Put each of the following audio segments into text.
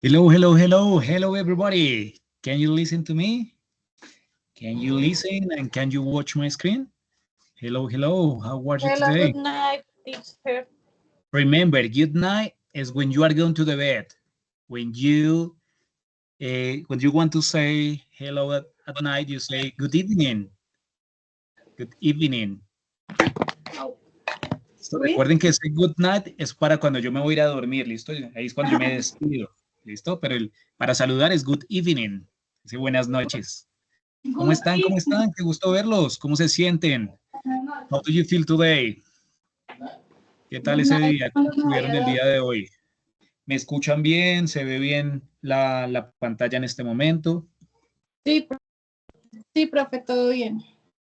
Hello, hello, hello, hello, everybody. Can you listen to me? Can you listen and can you watch my screen? Hello, hello. How are you Hello, today? good night, teacher. Remember, good night is when you are going to the bed. When you want to say hello at night, you say good evening. Good evening. Oh, So, oui. recuerden que ese good night es para cuando yo me voy a ir a dormir, ¿listo? Ahí es cuando yo me despido, ¿listo? Pero para saludar es good evening. Dice buenas noches. ¿Cómo Good están? ¿Cómo evening. están? Qué gusto verlos. ¿Cómo se sienten? How do you feel today? ¿Qué tal Good ese night. día? ¿Cómo estuvieron el día de hoy? ¿Me escuchan bien? ¿Se ve bien la pantalla en este momento? Sí, sí, profe, todo bien.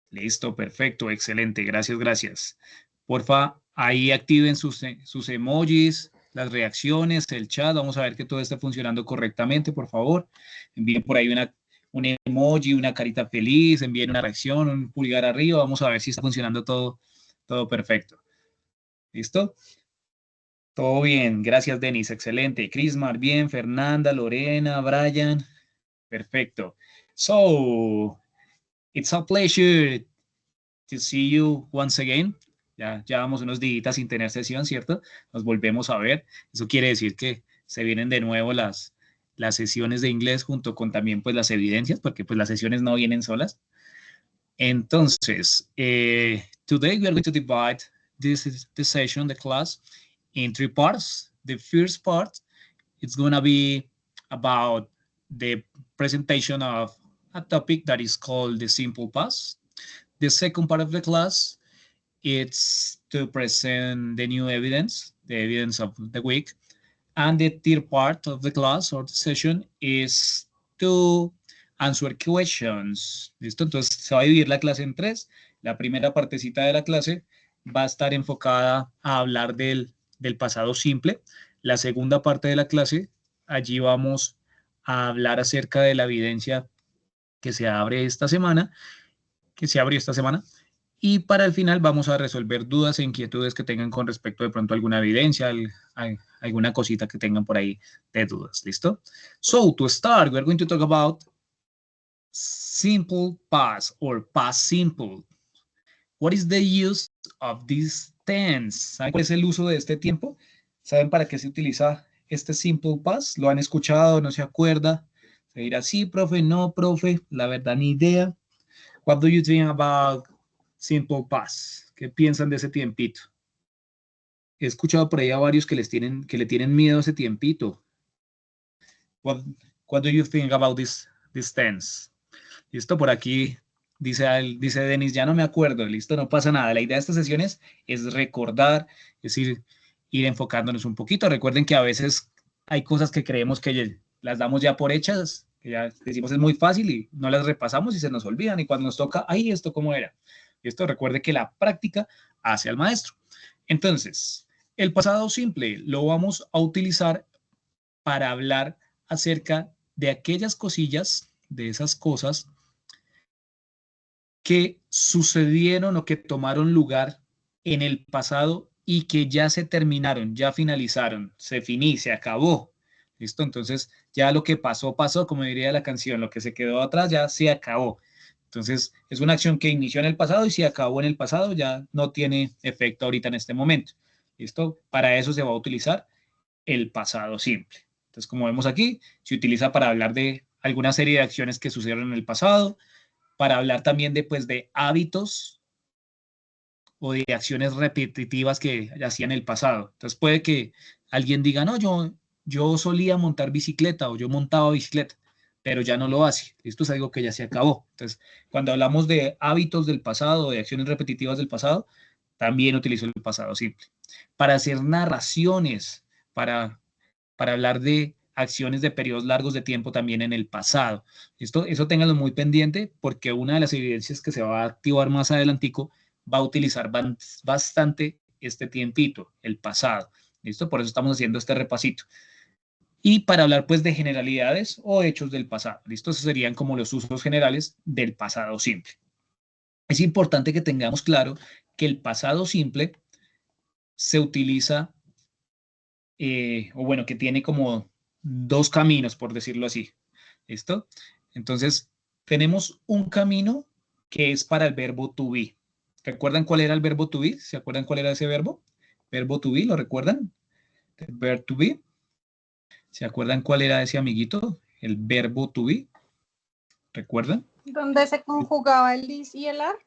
Listo, perfecto, excelente. Gracias, gracias. Porfa, ahí activen sus emojis, las reacciones, el chat. Vamos a ver que todo esté funcionando correctamente, por favor. Envíen por ahí un emoji, una carita feliz, envíen una reacción, un pulgar arriba. Vamos a ver si está funcionando todo perfecto. ¿Listo? Todo bien, gracias Denis, excelente. Crismar, bien, Fernanda, Lorena, Brian, perfecto. So, it's a pleasure to see you once again. Ya llevamos unos días sin tener sesión, ¿cierto? Nos volvemos a ver. Eso quiere decir que se vienen de nuevo las sesiones de inglés junto con también pues las evidencias, porque pues las sesiones no vienen solas. Entonces, today we are going to divide this session, the class, in three parts. The first part, it's going to be about the presentation of a topic that is called the simple past. The second part of the class, it's to present the new evidence, the evidence of the week. And the third part of the class or the session is to answer questions. ¿Listo? Entonces se va a dividir la clase en tres. La primera partecita de la clase va a estar enfocada a hablar del pasado simple. La segunda parte de la clase, allí vamos a hablar acerca de la evidencia que se abre esta semana, que se abrió esta semana. Y para el final vamos a resolver dudas e inquietudes que tengan con respecto de pronto a alguna evidencia, alguna cosita que tengan por ahí de dudas. ¿Listo? So, to start, we're going to talk about simple past or past simple. What is the use of this tense? ¿Saben cuál es el uso de este tiempo? ¿Saben para qué se utiliza este simple past? ¿Lo han escuchado? ¿No se acuerda? Se dirá, sí, profe, no, profe, la verdad, ni idea. What do you think about simple past? ¿Qué piensan de ese tiempito? He escuchado por ahí a varios que le tienen miedo a ese tiempito. What, what do you think about this tense? Listo, por aquí dice Denis, ya no me acuerdo, listo, no pasa nada. La idea de estas sesiones es recordar, es ir enfocándonos un poquito. Recuerden que a veces hay cosas que creemos que las damos ya por hechas, que ya decimos es muy fácil y no las repasamos y se nos olvidan. Y cuando nos toca, ay, ¿esto cómo era? Esto recuerde que la práctica hace al maestro. Entonces, el pasado simple lo vamos a utilizar para hablar acerca de aquellas cosillas, de esas cosas que sucedieron o que tomaron lugar en el pasado y que ya se terminaron, ya finalizaron, se acabó. ¿Listo? Entonces, ya lo que pasó, pasó, como diría la canción, lo que se quedó atrás ya se acabó. Entonces, es una acción que inició en el pasado y si acabó en el pasado ya no tiene efecto ahorita en este momento. ¿Listo? Para eso se va a utilizar el pasado simple. Entonces, como vemos aquí, se utiliza para hablar de alguna serie de acciones que sucedieron en el pasado, para hablar también de, pues, de hábitos o de acciones repetitivas que hacían en el pasado. Entonces puede que alguien diga, no, yo solía montar bicicleta o yo montaba bicicleta, pero ya no lo hace. Esto es algo que ya se acabó. Entonces, cuando hablamos de hábitos del pasado, de acciones repetitivas del pasado, también utilizo el pasado simple. Para hacer narraciones, para hablar de acciones de periodos largos de tiempo también en el pasado. Eso ténganlo muy pendiente porque una de las evidencias que se va a activar más adelantico va a utilizar bastante este tiempito, el pasado. ¿Listo? Por eso estamos haciendo este repasito. Y para hablar pues de generalidades o hechos del pasado. ¿Listo? Esos serían como los usos generales del pasado simple. Es importante que tengamos claro que el pasado simple se utiliza, o bueno, que tiene como dos caminos, por decirlo así. ¿Listo? Entonces, tenemos un camino que es para el verbo to be. ¿Recuerdan cuál era el verbo to be? ¿Se acuerdan cuál era ese verbo? Verbo to be, ¿lo recuerdan? El verbo to be. ¿Se acuerdan cuál era ese amiguito? El verbo to be. ¿Recuerdan? ¿Dónde se conjugaba el is y el are?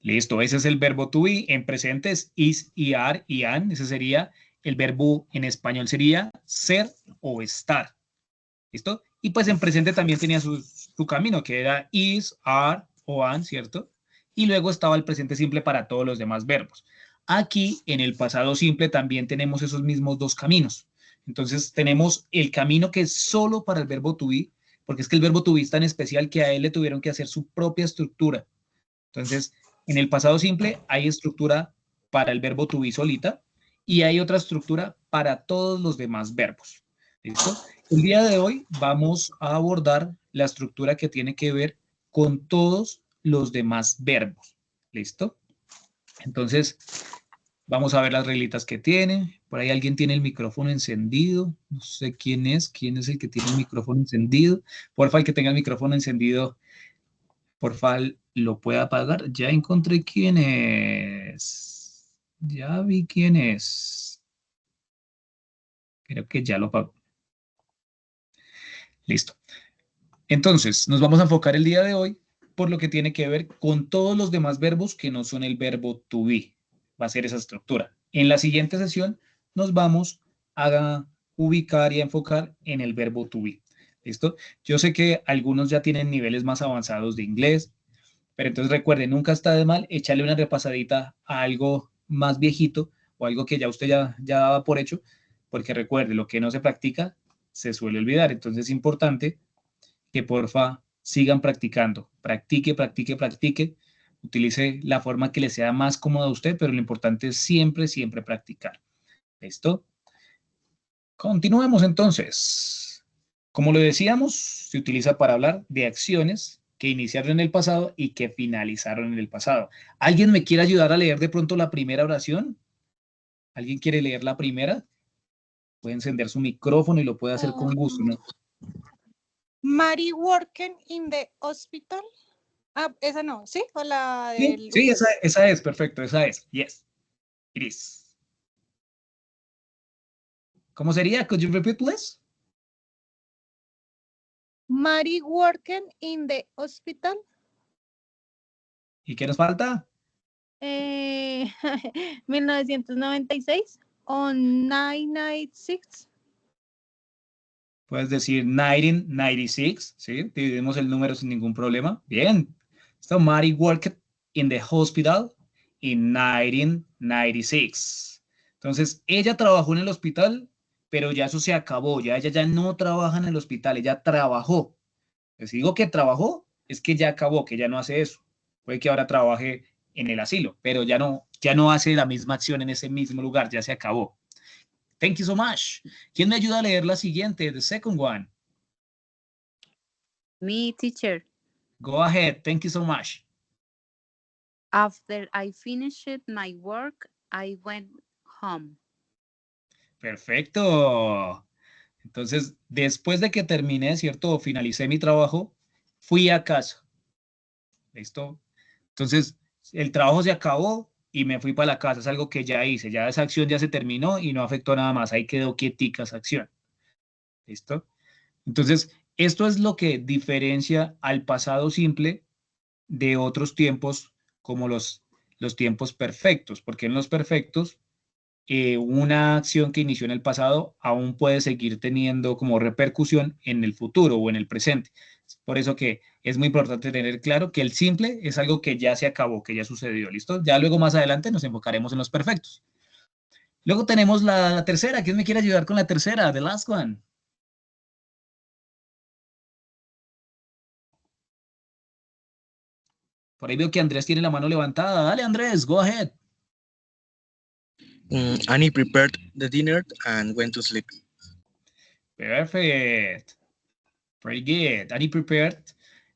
Listo, ese es el verbo to be. En presente es is y are y an. Ese sería el verbo en español, sería ser o estar. ¿Listo? Y pues en presente también tenía su camino, que era is, are o an, ¿cierto? Y luego estaba el presente simple para todos los demás verbos. Aquí, en el pasado simple, también tenemos esos mismos dos caminos. Entonces, tenemos el camino que es solo para el verbo to be, porque es que el verbo to be es tan especial que a él le tuvieron que hacer su propia estructura. Entonces, en el pasado simple hay estructura para el verbo to be solita y hay otra estructura para todos los demás verbos. ¿Listo? El día de hoy vamos a abordar la estructura que tiene que ver con todos los demás verbos. ¿Listo? Entonces, vamos a ver las reglitas que tiene. Por ahí alguien tiene el micrófono encendido. No sé quién es. ¿Quién es el que tiene el micrófono encendido? Porfa, el que tenga el micrófono encendido, porfa, lo puede apagar. Ya encontré quién es. Ya vi quién es. Creo que ya lo apagó. Listo. Entonces, nos vamos a enfocar el día de hoy por lo que tiene que ver con todos los demás verbos que no son el verbo to be. Va a ser esa estructura. En la siguiente sesión nos vamos a ubicar y a enfocar en el verbo to be. ¿Listo? Yo sé que algunos ya tienen niveles más avanzados de inglés, pero entonces recuerden, nunca está de mal echarle una repasadita a algo más viejito o algo que ya usted ya daba por hecho, porque recuerde, lo que no se practica se suele olvidar. Entonces es importante que porfa sigan practicando. Practique, practique, practique. Utilice la forma que le sea más cómoda a usted, pero lo importante es siempre, siempre practicar. ¿Listo? Continuemos entonces. Como lo decíamos, se utiliza para hablar de acciones que iniciaron en el pasado y que finalizaron en el pasado. ¿Alguien me quiere ayudar a leer de pronto la primera oración? ¿Alguien quiere leer la primera? Puede encender su micrófono y lo puede hacer con gusto, ¿no? Mary working in the hospital. Ah, esa no, ¿sí? O la Sí, del... sí, esa es, perfecto, esa es. Yes, it is. ¿Cómo sería? Could you repeat, please? Mary working in the hospital. ¿Y qué nos falta? 1996 o 996. Puedes decir 1996, ¿sí? Dividimos el número sin ningún problema. Bien. So, Mary worked in the hospital in 1996. Entonces, ella trabajó en el hospital, pero ya eso se acabó. Ya ella ya no trabaja en el hospital, ella trabajó. Si digo que trabajó, es que ya acabó, que ya no hace eso. Puede que ahora trabaje en el asilo, pero ya no hace la misma acción en ese mismo lugar, ya se acabó. Thank you so much. ¿Quién me ayuda a leer la siguiente? The second one. Me, teacher. Go ahead. Thank you so much. After I finished my work, I went home. Perfecto. Entonces, después de que terminé, ¿cierto? O finalicé mi trabajo, fui a casa. ¿Listo? Entonces, el trabajo se acabó y me fui para la casa. Es algo que ya hice. Ya esa acción ya se terminó y no afectó nada más. Ahí quedó quietica esa acción. ¿Listo? Entonces, esto es lo que diferencia al pasado simple de otros tiempos como los tiempos perfectos, porque en los perfectos una acción que inició en el pasado aún puede seguir teniendo como repercusión en el futuro o en el presente. Es por eso que es muy importante tener claro que el simple es algo que ya se acabó, que ya sucedió, ¿listo? Ya luego más adelante nos enfocaremos en los perfectos. Luego tenemos la tercera. ¿Quién me quiere ayudar con la tercera? The last one. Por ahí veo que Andrés tiene la mano levantada. Dale, Andrés, go ahead. Annie prepared the dinner and went to sleep. Perfect. Very good. Annie prepared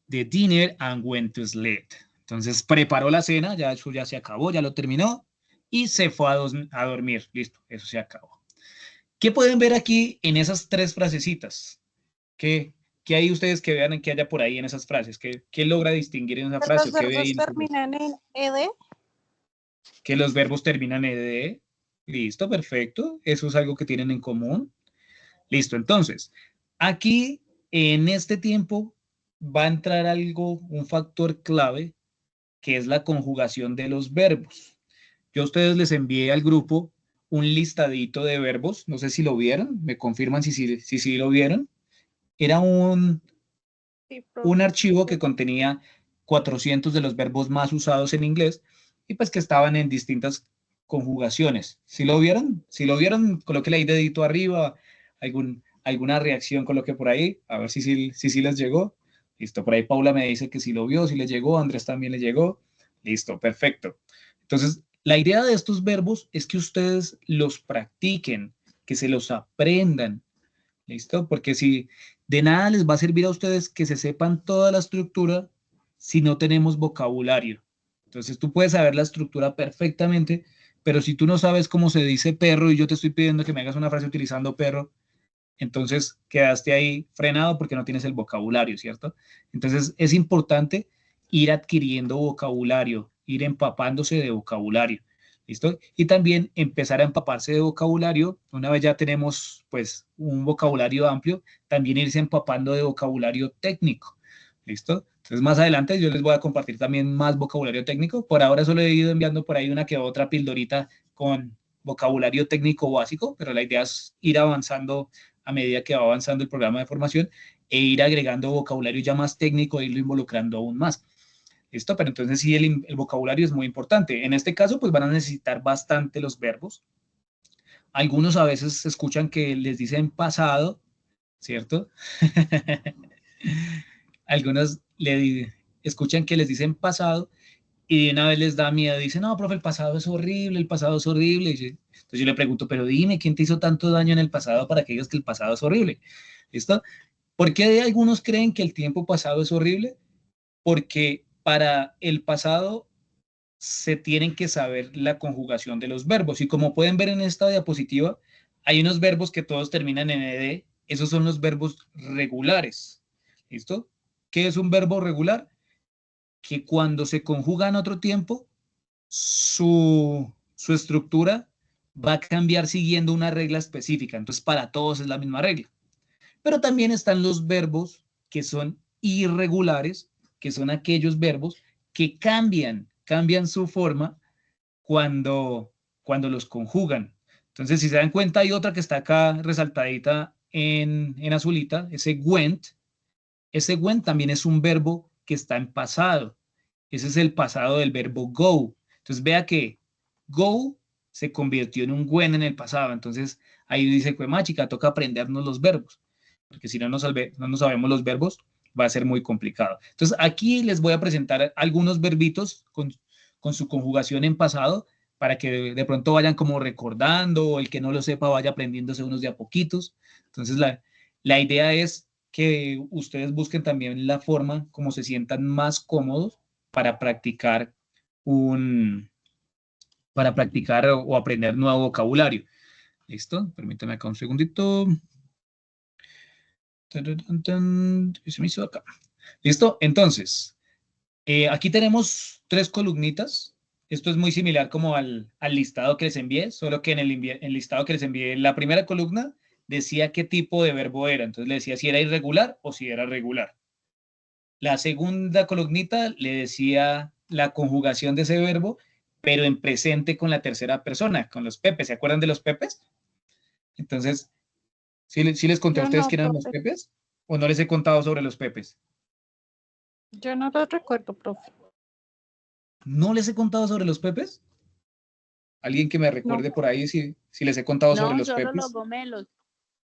the dinner and went to sleep. Entonces preparó la cena, ya eso ya se acabó, ya lo terminó y se fue a dormir. Listo, eso se acabó. ¿Qué pueden ver aquí en esas tres frasecitas? ¿Qué hay ustedes que vean que haya por ahí en esas frases? ¿Qué logra distinguir en esa frase? Los ¿O qué ve ahí verbos en esa frase? terminan en ed. Que los verbos terminan en ed. Listo, perfecto. Eso es algo que tienen en común. Listo, entonces, aquí en este tiempo va a entrar algo, un factor clave, que es la conjugación de los verbos. Yo a ustedes les envié al grupo un listadito de verbos, no sé si lo vieron, me confirman si lo vieron. Era Sí, un profe. archivo que contenía 400 de los verbos más usados en inglés y pues que estaban en distintas conjugaciones. ¿Sí lo vieron? Si lo vieron, coloqué el dedito arriba, alguna reacción coloqué por ahí, a ver si les llegó. Listo, por ahí Paula me dice que si lo vio, si le llegó, Andrés también le llegó. Listo, perfecto. Entonces, la idea de estos verbos es que ustedes los practiquen, que se los aprendan. ¿Listo? Porque si de nada les va a servir a ustedes que se sepan toda la estructura si no tenemos vocabulario. Entonces tú puedes saber la estructura perfectamente, pero si tú no sabes cómo se dice perro y yo te estoy pidiendo que me hagas una frase utilizando perro, entonces quedaste ahí frenado porque no tienes el vocabulario, ¿cierto? Entonces es importante ir adquiriendo vocabulario, ir empapándose de vocabulario. ¿Listo? Y también empezar a empaparse de vocabulario. Una vez ya tenemos pues un vocabulario amplio, también irse empapando de vocabulario técnico. ¿Listo? Entonces más adelante yo les voy a compartir también más vocabulario técnico. Por ahora solo he ido enviando por ahí una que otra pildorita con vocabulario técnico básico, pero la idea es ir avanzando a medida que va avanzando el programa de formación e ir agregando vocabulario ya más técnico e irlo involucrando aún más. ¿Listo? Pero entonces sí, el vocabulario es muy importante. En este caso, pues van a necesitar bastante los verbos. Algunos a veces escuchan que les dicen pasado, ¿cierto? Algunos escuchan que les dicen pasado y de una vez les da miedo. Dicen, no, profe, el pasado es horrible, el pasado es horrible. Entonces yo le pregunto, pero dime, ¿quién te hizo tanto daño en el pasado para que digas que el pasado es horrible? ¿Listo? ¿Por qué algunos creen que el tiempo pasado es horrible? Porque para el pasado se tienen que saber la conjugación de los verbos. Y como pueden ver en esta diapositiva, hay unos verbos que todos terminan en ed. Esos son los verbos regulares. ¿Listo? ¿Qué es un verbo regular? Que cuando se conjuga en otro tiempo, su estructura va a cambiar siguiendo una regla específica. Entonces, para todos es la misma regla. Pero también están los verbos que son irregulares, que son aquellos verbos que cambian su forma cuando los conjugan. Entonces, si se dan cuenta, hay otra que está acá resaltadita en azulita, ese went. Ese went también es un verbo que está en pasado. Ese es el pasado del verbo go. Entonces, vea que go se convirtió en un went en el pasado. Entonces, ahí dice, pues, chica, toca aprendernos los verbos. Porque si no nos sabemos los verbos, va a ser muy complicado. Entonces, aquí les voy a presentar algunos verbitos con su conjugación en pasado para que de pronto vayan como recordando, o el que no lo sepa vaya aprendiéndose unos de a poquitos. Entonces, la idea es que ustedes busquen también la forma como se sientan más cómodos para practicar o aprender nuevo vocabulario. ¿Listo? Permítame acá un segundito. Se me hizo acá. ¿Listo? Entonces, aquí tenemos 3 columnitas. Esto es muy similar como al listado que les envié, solo que en el listado que les envié, la primera columna decía qué tipo de verbo era. Entonces le decía si era irregular o si era regular. La segunda columnita le decía la conjugación de ese verbo, pero en presente con la tercera persona, con los pepes. ¿Se acuerdan de los pepes? Entonces, ¿sí les conté a Yo ustedes no, quién eran los profe. pepes? ¿O no les he contado sobre los pepes? Yo no lo recuerdo, profe. ¿No les he contado sobre los pepes? ¿Alguien que me No. recuerde por ahí si les he contado sobre No, los solo los pepes? gomelos.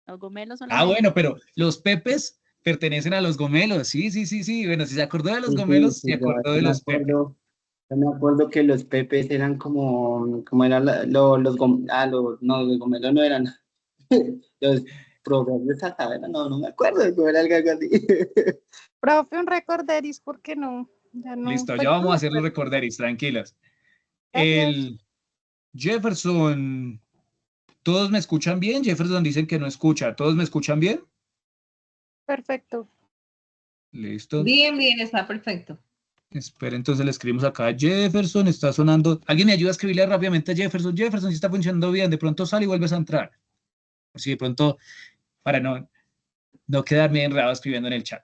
Los gomelos Ah, solamente. bueno, pero los pepes pertenecen a los gomelos. Sí, sí, sí, sí. Bueno, si se acordó de los Sí, sí, gomelos, se sí, acordó de los pepes. yo me acuerdo que los pepes eran como eran los gomelos no eran, los proverbios sacados, no me acuerdo, cómo era algo así. Profe, un recorderis, ¿por qué no? Ya no. Listo, Pues ya no vamos a me hacer los acuerdo. recorderis, tranquilas. Gracias. El Jefferson ¿Todos me escuchan bien? Jefferson dicen que no escucha. ¿Todos me escuchan bien? Perfecto. Listo. Bien, bien, está perfecto. Espera, entonces le escribimos acá a Jefferson, está sonando. ¿Alguien me ayuda a escribirle rápidamente a Jefferson? Jefferson, si está funcionando bien, de pronto sale y vuelves a entrar. Así de pronto, para no quedarme enredado escribiendo en el chat.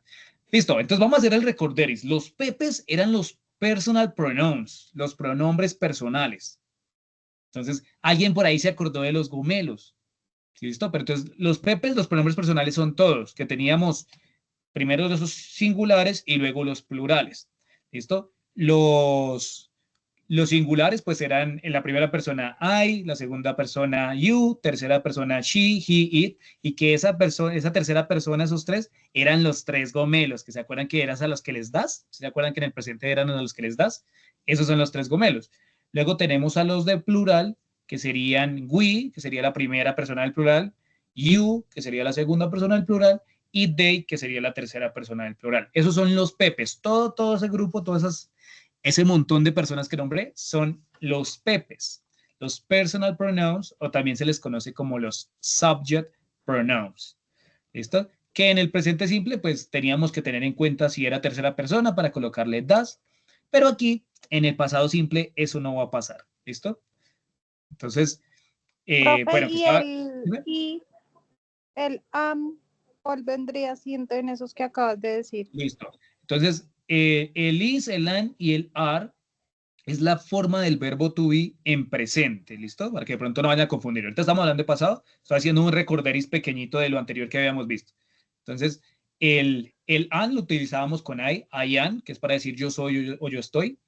Listo, entonces vamos a hacer el recorderis. Los pepes eran los personal pronouns, los pronombres personales. Entonces, alguien por ahí se acordó de los gomelos. ¿Listo? Pero entonces, los pepes, los pronombres personales son todos, que teníamos primero los singulares y luego los plurales. ¿Listo? Los singulares pues eran en la primera persona I, la segunda persona you, tercera persona she, he, it, y que esa tercera persona, esos tres, eran los tres gomelos, que se acuerdan que eran a los que les das, ¿se acuerdan que en el presente eran a los que les das? Esos son los tres gomelos. Luego tenemos a los de plural, que serían we, que sería la primera persona del plural, you, que sería la segunda persona del plural, y they, que sería la tercera persona del plural. Esos son los pepes. Todo ese grupo, ese montón de personas que nombré son los pepes, los personal pronouns, o también se les conoce como los subject pronouns. ¿Listo? Que en el presente simple, pues teníamos que tener en cuenta si era tercera persona para colocarle das, pero aquí, en el pasado simple, eso no va a pasar. ¿Listo? Entonces, Profe, bueno, y el ¿cuál vendría siendo en esos que acabas de decir? Listo. Entonces, el is, el an y el are es la forma del verbo to be en presente, ¿listo? Para que de pronto no vaya a confundir. Ahorita estamos hablando de pasado, estoy haciendo un recorderis pequeñito de lo anterior que habíamos visto. Entonces, el an lo utilizábamos con I am, que es para decir yo soy o yo estoy.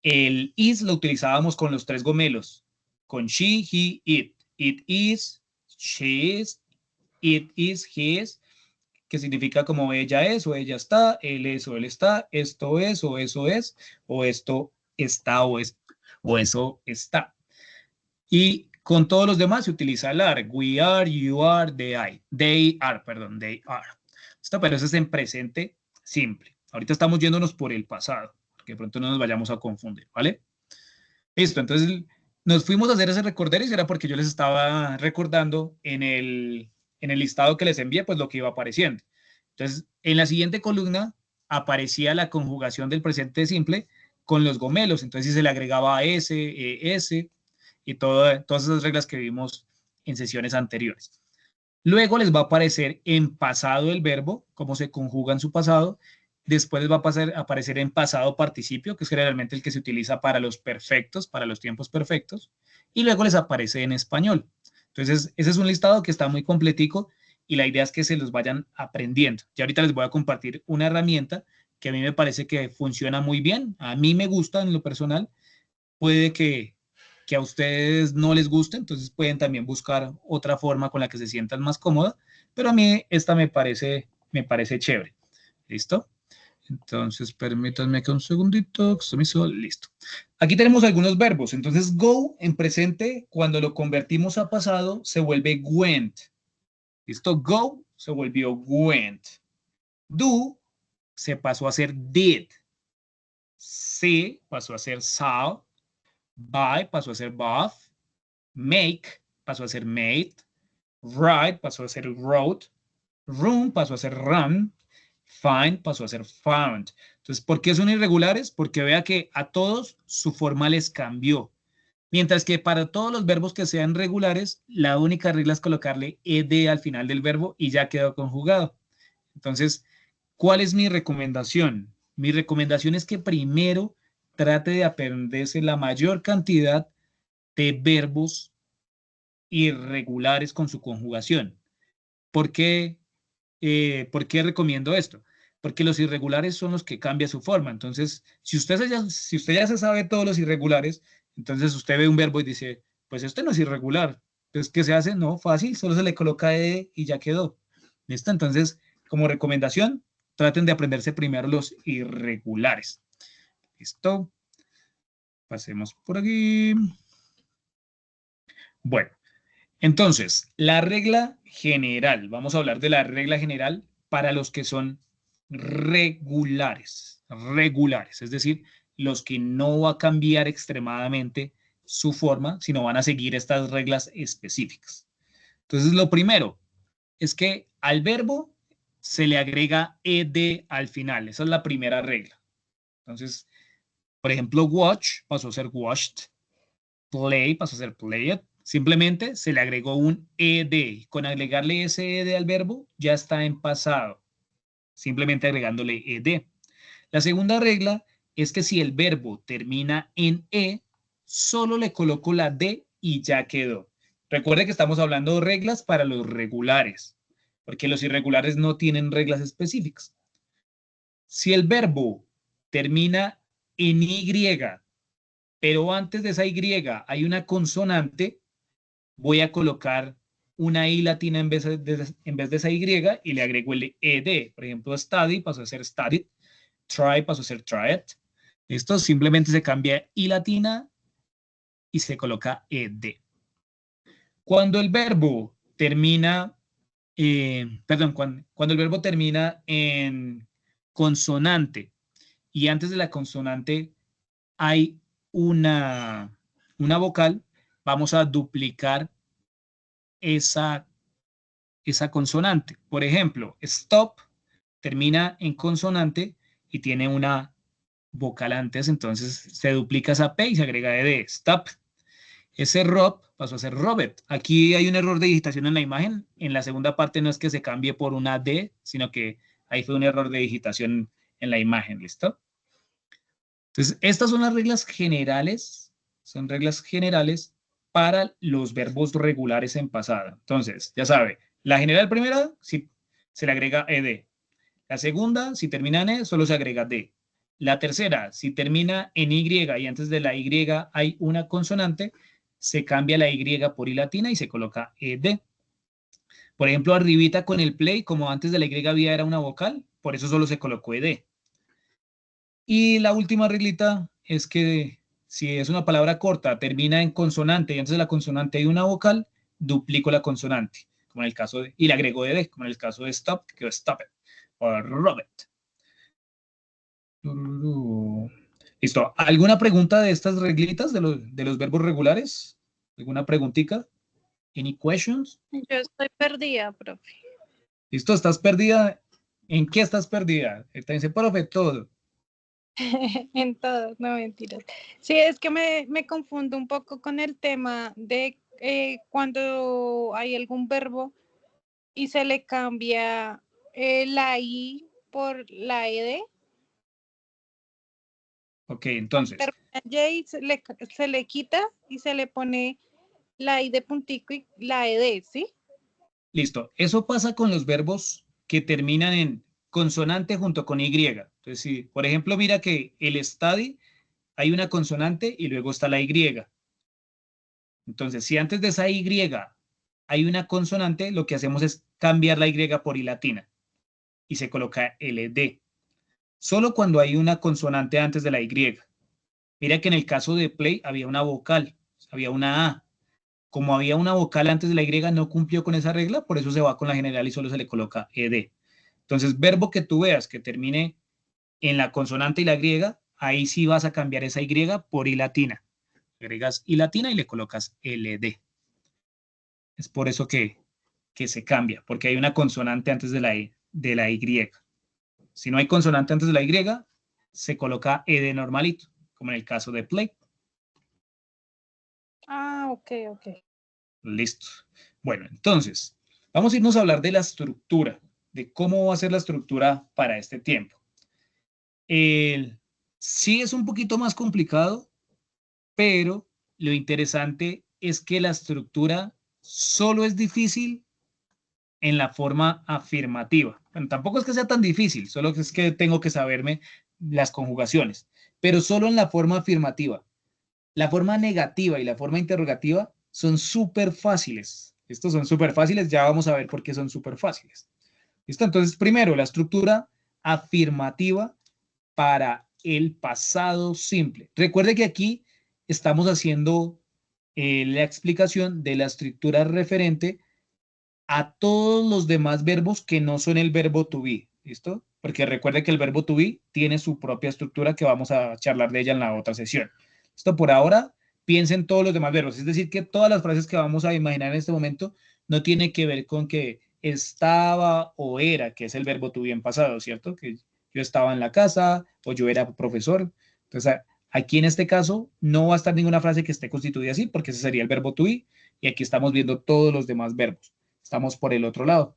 El is lo utilizábamos con los tres gomelos, con she, he, it. It is, she is, it is, he is, que significa como ella es o ella está, él es o él está, esto es o eso es, o esto está o eso está. Y con todos los demás se utiliza el are. We are, you are, they are. They are. ¿Listo? Pero eso es en presente simple. Ahorita estamos yéndonos por el pasado, que de pronto no nos vayamos a confundir, ¿vale? Listo, entonces nos fuimos a hacer ese recorderis y era porque yo les estaba recordando en el listado que les envié, pues lo que iba apareciendo. Entonces, en la siguiente columna aparecía la conjugación del presente simple con los gomelos. Entonces, se le agregaba S y todas esas reglas que vimos en sesiones anteriores. Luego les va a aparecer en pasado el verbo, cómo se conjuga en su pasado. Después les va a aparecer en pasado participio, que es generalmente el que se utiliza para los perfectos, para los tiempos perfectos. Y luego les aparece en español. Entonces, ese es un listado que está muy completico y la idea es que se los vayan aprendiendo. Y ahorita les voy a compartir una herramienta que a mí me parece que funciona muy bien. A mí me gusta en lo personal. Puede que a ustedes no les guste, entonces pueden también buscar otra forma con la que se sientan más cómoda, pero a mí esta me parece chévere. ¿Listo? Entonces, permítanme que un segundito, listo. Aquí tenemos algunos verbos. Entonces, go en presente, cuando lo convertimos a pasado, se vuelve went. ¿Listo? Go se volvió went. Do se pasó a ser did. See pasó a ser saw. Buy pasó a ser bought. Make pasó a ser made. Write pasó a ser wrote. Run pasó a ser run. Find pasó a ser found. Entonces, ¿por qué son irregulares? Porque vea que a todos su forma les cambió. Mientras que para todos los verbos que sean regulares, la única regla es colocarle ed al final del verbo y ya quedó conjugado. Entonces, ¿cuál es mi recomendación? Mi recomendación es que primero trate de aprenderse la mayor cantidad de verbos irregulares con su conjugación. ¿Por qué recomiendo esto? Porque los irregulares son los que cambian su forma. Entonces, si usted ya se sabe todos los irregulares, entonces usted ve un verbo y dice, pues este no es irregular. Entonces, ¿qué se hace? No, fácil, solo se le coloca ed y ya quedó. ¿Listo? Entonces, como recomendación, traten de aprenderse primero los irregulares. ¿Listo? Pasemos por aquí. Bueno, entonces, la regla general. Vamos a hablar de la regla general para los que son regulares, es decir, los que no va a cambiar extremadamente su forma, sino van a seguir estas reglas específicas. Entonces, lo primero es que al verbo se le agrega ed al final. Esa es la primera regla. Entonces, por ejemplo, watch pasó a ser watched. Play pasó a ser played. Simplemente se le agregó un ed. Con agregarle ese ed al verbo, ya está en pasado. Simplemente agregándole ed. La segunda regla es que si el verbo termina en e, solo le coloco la d y ya quedó. Recuerde que estamos hablando de reglas para los regulares, porque los irregulares no tienen reglas específicas. Si el verbo termina en y, pero antes de esa y hay una consonante, voy a colocar una i latina en vez de esa y y le agrego el ed. Por ejemplo, study pasó a ser studied, try pasó a ser tried. Esto simplemente se cambia i latina y se coloca ed. Cuando el verbo termina, cuando el verbo termina en consonante y antes de la consonante hay una vocal, vamos a duplicar esa consonante. Por ejemplo, stop termina en consonante y tiene una vocal antes, entonces se duplica esa P y se agrega ed. Stop. Ese Rob pasó a ser Robert. Aquí hay un error de digitación en la imagen. En la segunda parte no es que se cambie por una D, sino que ahí fue un error de digitación en la imagen. ¿Listo? Entonces, estas son las reglas generales. Son reglas generales para los verbos regulares en pasado. Entonces, ya sabe, la general primera, si se le agrega ed. La segunda, si termina en e, solo se agrega d. La tercera, si termina en y y antes de la y hay una consonante, se cambia la y por i latina y se coloca ed. Por ejemplo, arribita con el play, como antes de la y había era una vocal, por eso solo se colocó ed. Y la última reglita es que si es una palabra corta, termina en consonante y antes de la consonante hay una vocal, duplico la consonante, como en el caso de, y le agrego ed, como en el caso de stop, que quedó stop it, o Robert. Listo. ¿Alguna pregunta de estas reglitas de los verbos regulares? ¿Alguna preguntita? Any questions? Yo estoy perdida, profe. ¿Listo? ¿Estás perdida? ¿En qué estás perdida? Te dice, profe, todo. En todo, no mentiras. Sí, es que me confundo un poco con el tema de cuando hay algún verbo y se le cambia la i por la ed. Ok, entonces. Termina y se le quita y se le pone la i de puntico y la ed, ¿sí? Listo. Eso pasa con los verbos que terminan en consonante junto con y. Entonces, si, por ejemplo, mira que el study hay una consonante y luego está la y. Entonces, si antes de esa y hay una consonante, lo que hacemos es cambiar la y por i latina y se coloca ld. Solo cuando hay una consonante antes de la y. Mira que en el caso de play había una vocal, había una A. Como había una vocal antes de la Y, no cumplió con esa regla, por eso se va con la general y solo se le coloca ed. Entonces, verbo que tú veas que termine en la consonante y la griega, ahí sí vas a cambiar esa Y por I latina. Agregas I latina y le colocas ld. Es por eso que se cambia, porque hay una consonante antes de la Y. Si no hay consonante antes de la Y, se coloca ed normalito, como en el caso de play. Ah, ok. Listo. Bueno, entonces, vamos a irnos a hablar de la estructura, de cómo va a ser la estructura para este tiempo. Sí es un poquito más complicado, pero lo interesante es que la estructura solo es difícil en la forma afirmativa. Bueno, tampoco es que sea tan difícil, solo es que tengo que saberme las conjugaciones, pero solo en la forma afirmativa. La forma negativa y la forma interrogativa son súper fáciles. Estos son súper fáciles, ya vamos a ver por qué son súper fáciles. ¿Listo? Entonces, primero, la estructura afirmativa para el pasado simple. Recuerde que aquí estamos haciendo la explicación de la estructura referente a todos los demás verbos que no son el verbo to be. ¿Listo? Porque recuerde que el verbo to be tiene su propia estructura que vamos a charlar de ella en la otra sesión. Esto por ahora piensen todos los demás verbos. Es decir, que todas las frases que vamos a imaginar en este momento no tienen que ver con que estaba o era, que es el verbo to be en pasado, ¿cierto? Que yo estaba en la casa o yo era profesor. Entonces, aquí en este caso no va a estar ninguna frase que esté constituida así, porque ese sería el verbo to be, y aquí estamos viendo todos los demás verbos. Estamos por el otro lado.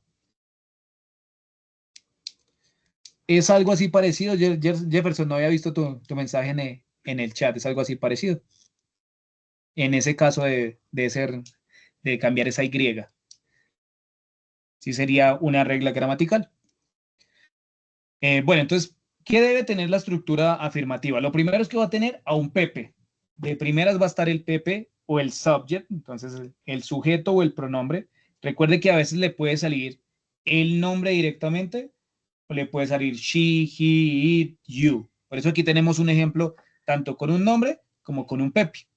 Es algo así parecido. Jefferson, no había visto tu mensaje en el chat. Es algo así parecido. En ese caso de cambiar esa Y. Sí sería una regla gramatical. Bueno, entonces, ¿qué debe tener la estructura afirmativa? Lo primero es que va a tener a un PP. De primeras va a estar el PP o el subject, entonces el sujeto o el pronombre. Recuerde que a veces le puede salir el nombre directamente o le puede salir she, he, it, you. Por eso aquí tenemos un ejemplo tanto con un nombre como con un PP.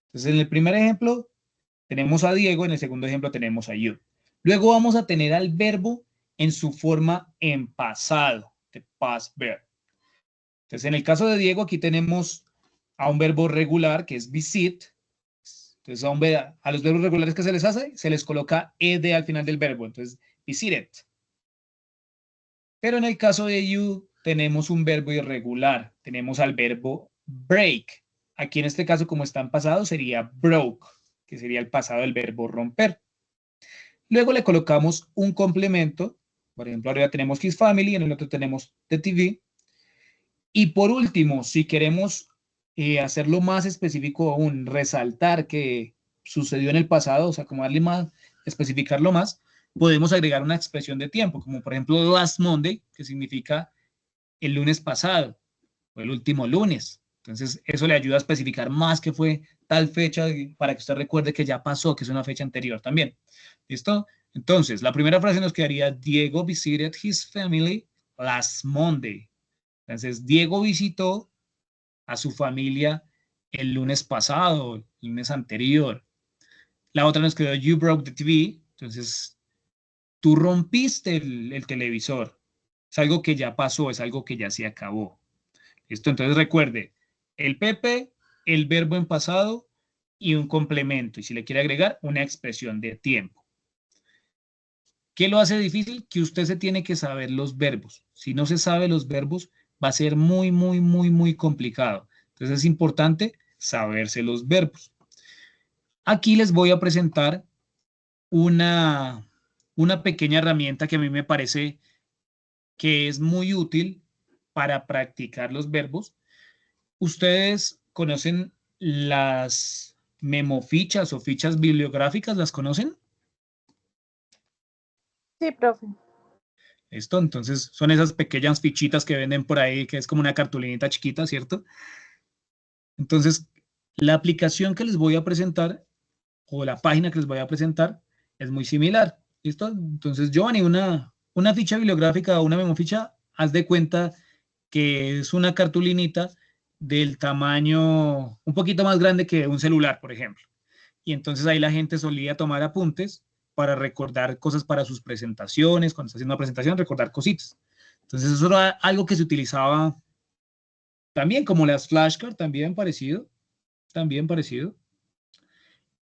Entonces, en el primer ejemplo tenemos a Diego, en el segundo ejemplo tenemos a you. Luego vamos a tener al verbo en su forma en pasado, de past verb. Entonces, en el caso de Diego, aquí tenemos a un verbo regular, que es visit. Entonces, a los verbos regulares que se les hace, se les coloca ed al final del verbo. Entonces, visited. Pero en el caso de you, tenemos un verbo irregular. Tenemos al verbo break. Aquí en este caso, como está en pasado, sería broke, que sería el pasado del verbo romper. Luego le colocamos un complemento. Por ejemplo, ahora ya tenemos his family, en el otro tenemos the TV. Y por último, si queremos hacerlo más específico aún, resaltar que sucedió en el pasado, o sea, como darle más, especificarlo más, podemos agregar una expresión de tiempo, como por ejemplo last Monday, que significa el lunes pasado, o el último lunes. Entonces, eso le ayuda a especificar más que fue tal fecha para que usted recuerde que ya pasó, que es una fecha anterior también. ¿Listo? Entonces, la primera frase nos quedaría, Diego visited his family last Monday. Entonces, Diego visitó a su familia el lunes pasado, el lunes anterior. La otra nos quedó, you broke the TV. Entonces, tú rompiste el televisor. Es algo que ya pasó, es algo que ya se acabó. ¿Listo? Entonces, recuerde, el PP, el verbo en pasado y un complemento. Y si le quiere agregar, una expresión de tiempo. ¿Qué lo hace difícil? Que usted se tiene que saber los verbos. Si no se sabe los verbos, va a ser muy, muy, muy, muy complicado. Entonces es importante saberse los verbos. Aquí les voy a presentar una pequeña herramienta que a mí me parece que es muy útil para practicar los verbos. ¿Ustedes conocen las memofichas o fichas bibliográficas? ¿Las conocen? Sí, profe. ¿Listo? Entonces son esas pequeñas fichitas que venden por ahí, que es como una cartulinita chiquita, ¿cierto? Entonces, la aplicación que les voy a presentar, o la página que les voy a presentar, es muy similar, ¿listo? Entonces, Giovanni, una ficha bibliográfica o una memoficha, haz de cuenta que es una cartulinita del tamaño un poquito más grande que un celular, por ejemplo. Y entonces ahí la gente solía tomar apuntes para recordar cosas para sus presentaciones, cuando está haciendo una presentación, recordar cositas. Entonces eso era algo que se utilizaba también, como las flashcards, también parecido, también parecido.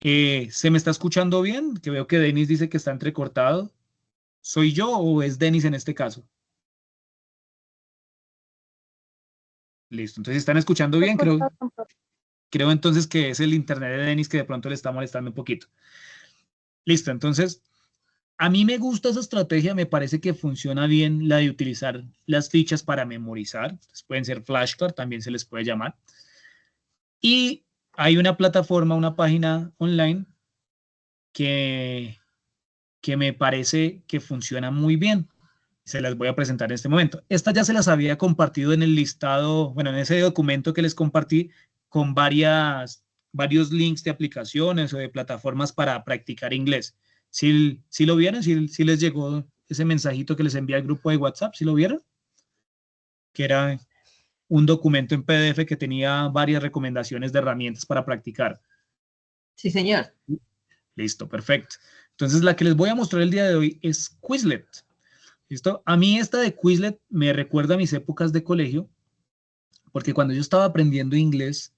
¿Se me está escuchando bien? Que veo que Denis dice que está entrecortado. ¿Soy yo o es Denis en este caso? Listo, entonces están escuchando bien, creo entonces que es el internet de Denis que de pronto le está molestando un poquito. Listo, entonces, a mí me gusta esa estrategia, me parece que funciona bien la de utilizar las fichas para memorizar. Entonces, pueden ser flashcards, también se les puede llamar. Y hay una plataforma, una página online que me parece que funciona muy bien. Se las voy a presentar en este momento. Esta ya se las había compartido en el listado, bueno, en ese documento que les compartí con varios links de aplicaciones o de plataformas para practicar inglés. Si lo vieron, si les llegó ese mensajito que les envía al grupo de WhatsApp, ¿sí lo vieron? Que era un documento en PDF que tenía varias recomendaciones de herramientas para practicar. Sí, señor. Listo, perfecto. Entonces, la que les voy a mostrar el día de hoy es Quizlet. ¿Listo? A mí esta de Quizlet me recuerda a mis épocas de colegio, porque cuando yo estaba aprendiendo inglés,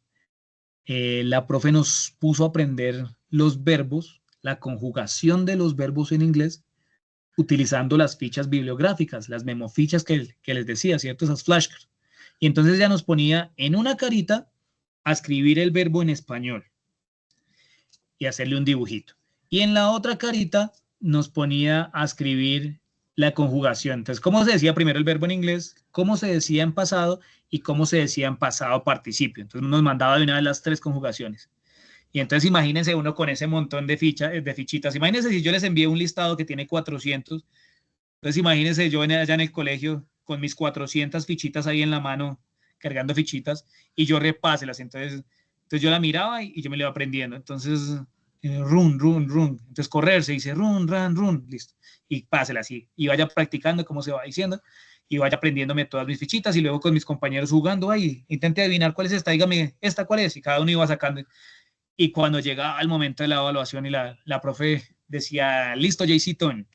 la profe nos puso a aprender los verbos, la conjugación de los verbos en inglés, utilizando las fichas bibliográficas, las memofichas que les decía, ¿cierto? Esas flashcards. Y entonces ya nos ponía en una carita a escribir el verbo en español y hacerle un dibujito. Y en la otra carita nos ponía a escribir la conjugación. Entonces, ¿cómo se decía primero el verbo en inglés? ¿Cómo se decía en pasado? Y cómo se decía en pasado participio. Entonces nos mandaba de una vez las 3 conjugaciones. Y entonces imagínense uno con ese montón de fichitas. Imagínense si yo les envío un listado que tiene 400. Entonces imagínense yo allá en el colegio con mis 400 fichitas ahí en la mano, cargando fichitas, y yo repáselas. Entonces yo la miraba y yo me la iba aprendiendo. Entonces, run, run, run. Entonces correr se dice run, run, run. Listo. Y pásela así. Y vaya practicando cómo se va diciendo. Y vaya aprendiéndome todas mis fichitas. Y luego con mis compañeros jugando, ahí intente adivinar cuál es esta. Dígame, ¿esta cuál es? Y cada uno iba sacando. Y cuando llegaba el momento de la evaluación y la profe decía, listo, Jayceton,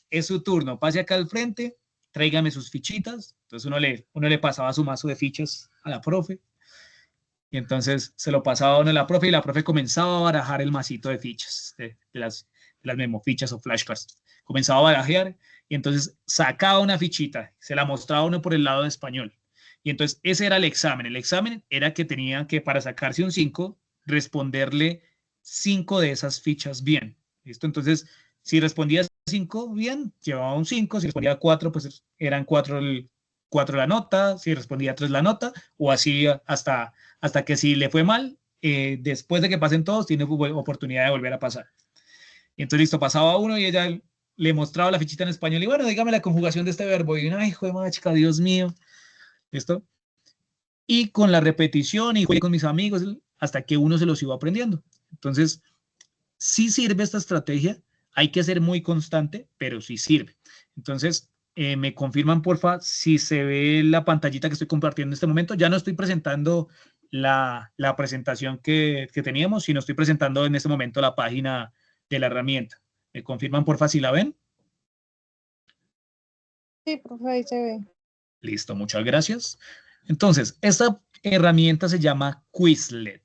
es su turno, pase acá al frente, tráigame sus fichitas. Entonces uno le pasaba su mazo de fichas a la profe. Y entonces se lo pasaba uno a la profe y la profe comenzaba a barajar el masito de fichas, de las memofichas o flashcards. Comenzaba a barajear y entonces sacaba una fichita, se la mostraba uno por el lado de español. Y entonces ese era el examen. El examen era que tenía que, para sacarse un 5, responderle 5 de esas fichas bien. ¿Listo? Entonces, si respondía 5 bien, llevaba un 5. Si respondía 4, pues eran 4 la nota. Si respondía 3 la nota. O así hasta que si le fue mal, después de que pasen todos, tiene oportunidad de volver a pasar. Y entonces, listo, pasaba uno y ella le mostraba la fichita en español. Y bueno, dígame la conjugación de este verbo. Y ay, hijo de madre, chica, Dios mío. ¿Listo? Y con la repetición y con mis amigos, hasta que uno se los iba aprendiendo. Entonces, sí sirve esta estrategia, hay que ser muy constante, pero sí sirve. Entonces, me confirman, porfa, si se ve la pantallita que estoy compartiendo en este momento. Ya no estoy presentando la presentación que teníamos, sino estoy presentando en este momento la página de la herramienta. ¿Me confirman, porfa, si la ven? Sí, profe, ahí se ve. Listo, muchas gracias. Entonces, esta herramienta se llama Quizlet.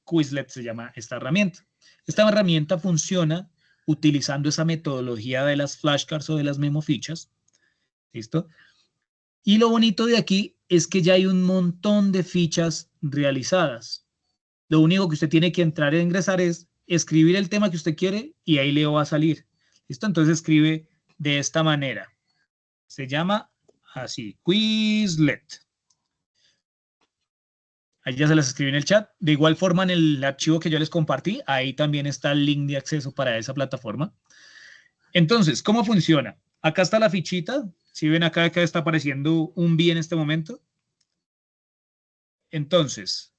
Quizlet se llama esta herramienta. Esta herramienta funciona utilizando esa metodología de las flashcards o de las memofichas. ¿Listo? Y lo bonito de aquí es que ya hay un montón de fichas realizadas. Lo único que usted tiene que entrar e ingresar es escribir el tema que usted quiere y ahí le va a salir. ¿Listo? Entonces escribe de esta manera. Se llama así, Quizlet. Ahí ya se las escribí en el chat. De igual forma, en el archivo que yo les compartí, ahí también está el link de acceso para esa plataforma. Entonces, ¿cómo funciona? Acá está la fichita. Si ven acá está apareciendo un B en este momento. Entonces,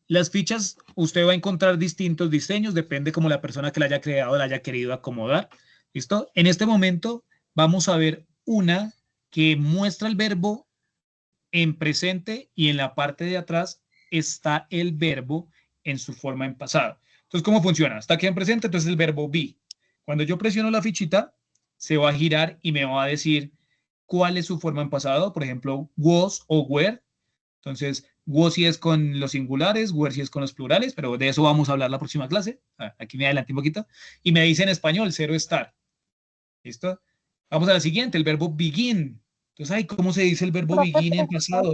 las fichas, usted va a encontrar distintos diseños, depende como la persona que la haya creado la haya querido acomodar. ¿Listo? En este momento vamos a ver una que muestra el verbo en presente y en la parte de atrás está el verbo en su forma en pasado. Entonces, ¿cómo funciona? Está aquí en presente, entonces el verbo be. Cuando yo presiono la fichita, se va a girar y me va a decir cuál es su forma en pasado. Por ejemplo, was o were. Entonces, was si es con los singulares, were si es con los plurales, pero de eso vamos a hablar la próxima clase. Aquí me adelanté un poquito. Y me dice en español, cero estar. ¿Listo? Vamos a la siguiente, el verbo begin. Entonces, ay, ¿cómo se dice el verbo Profe, begin en pasado?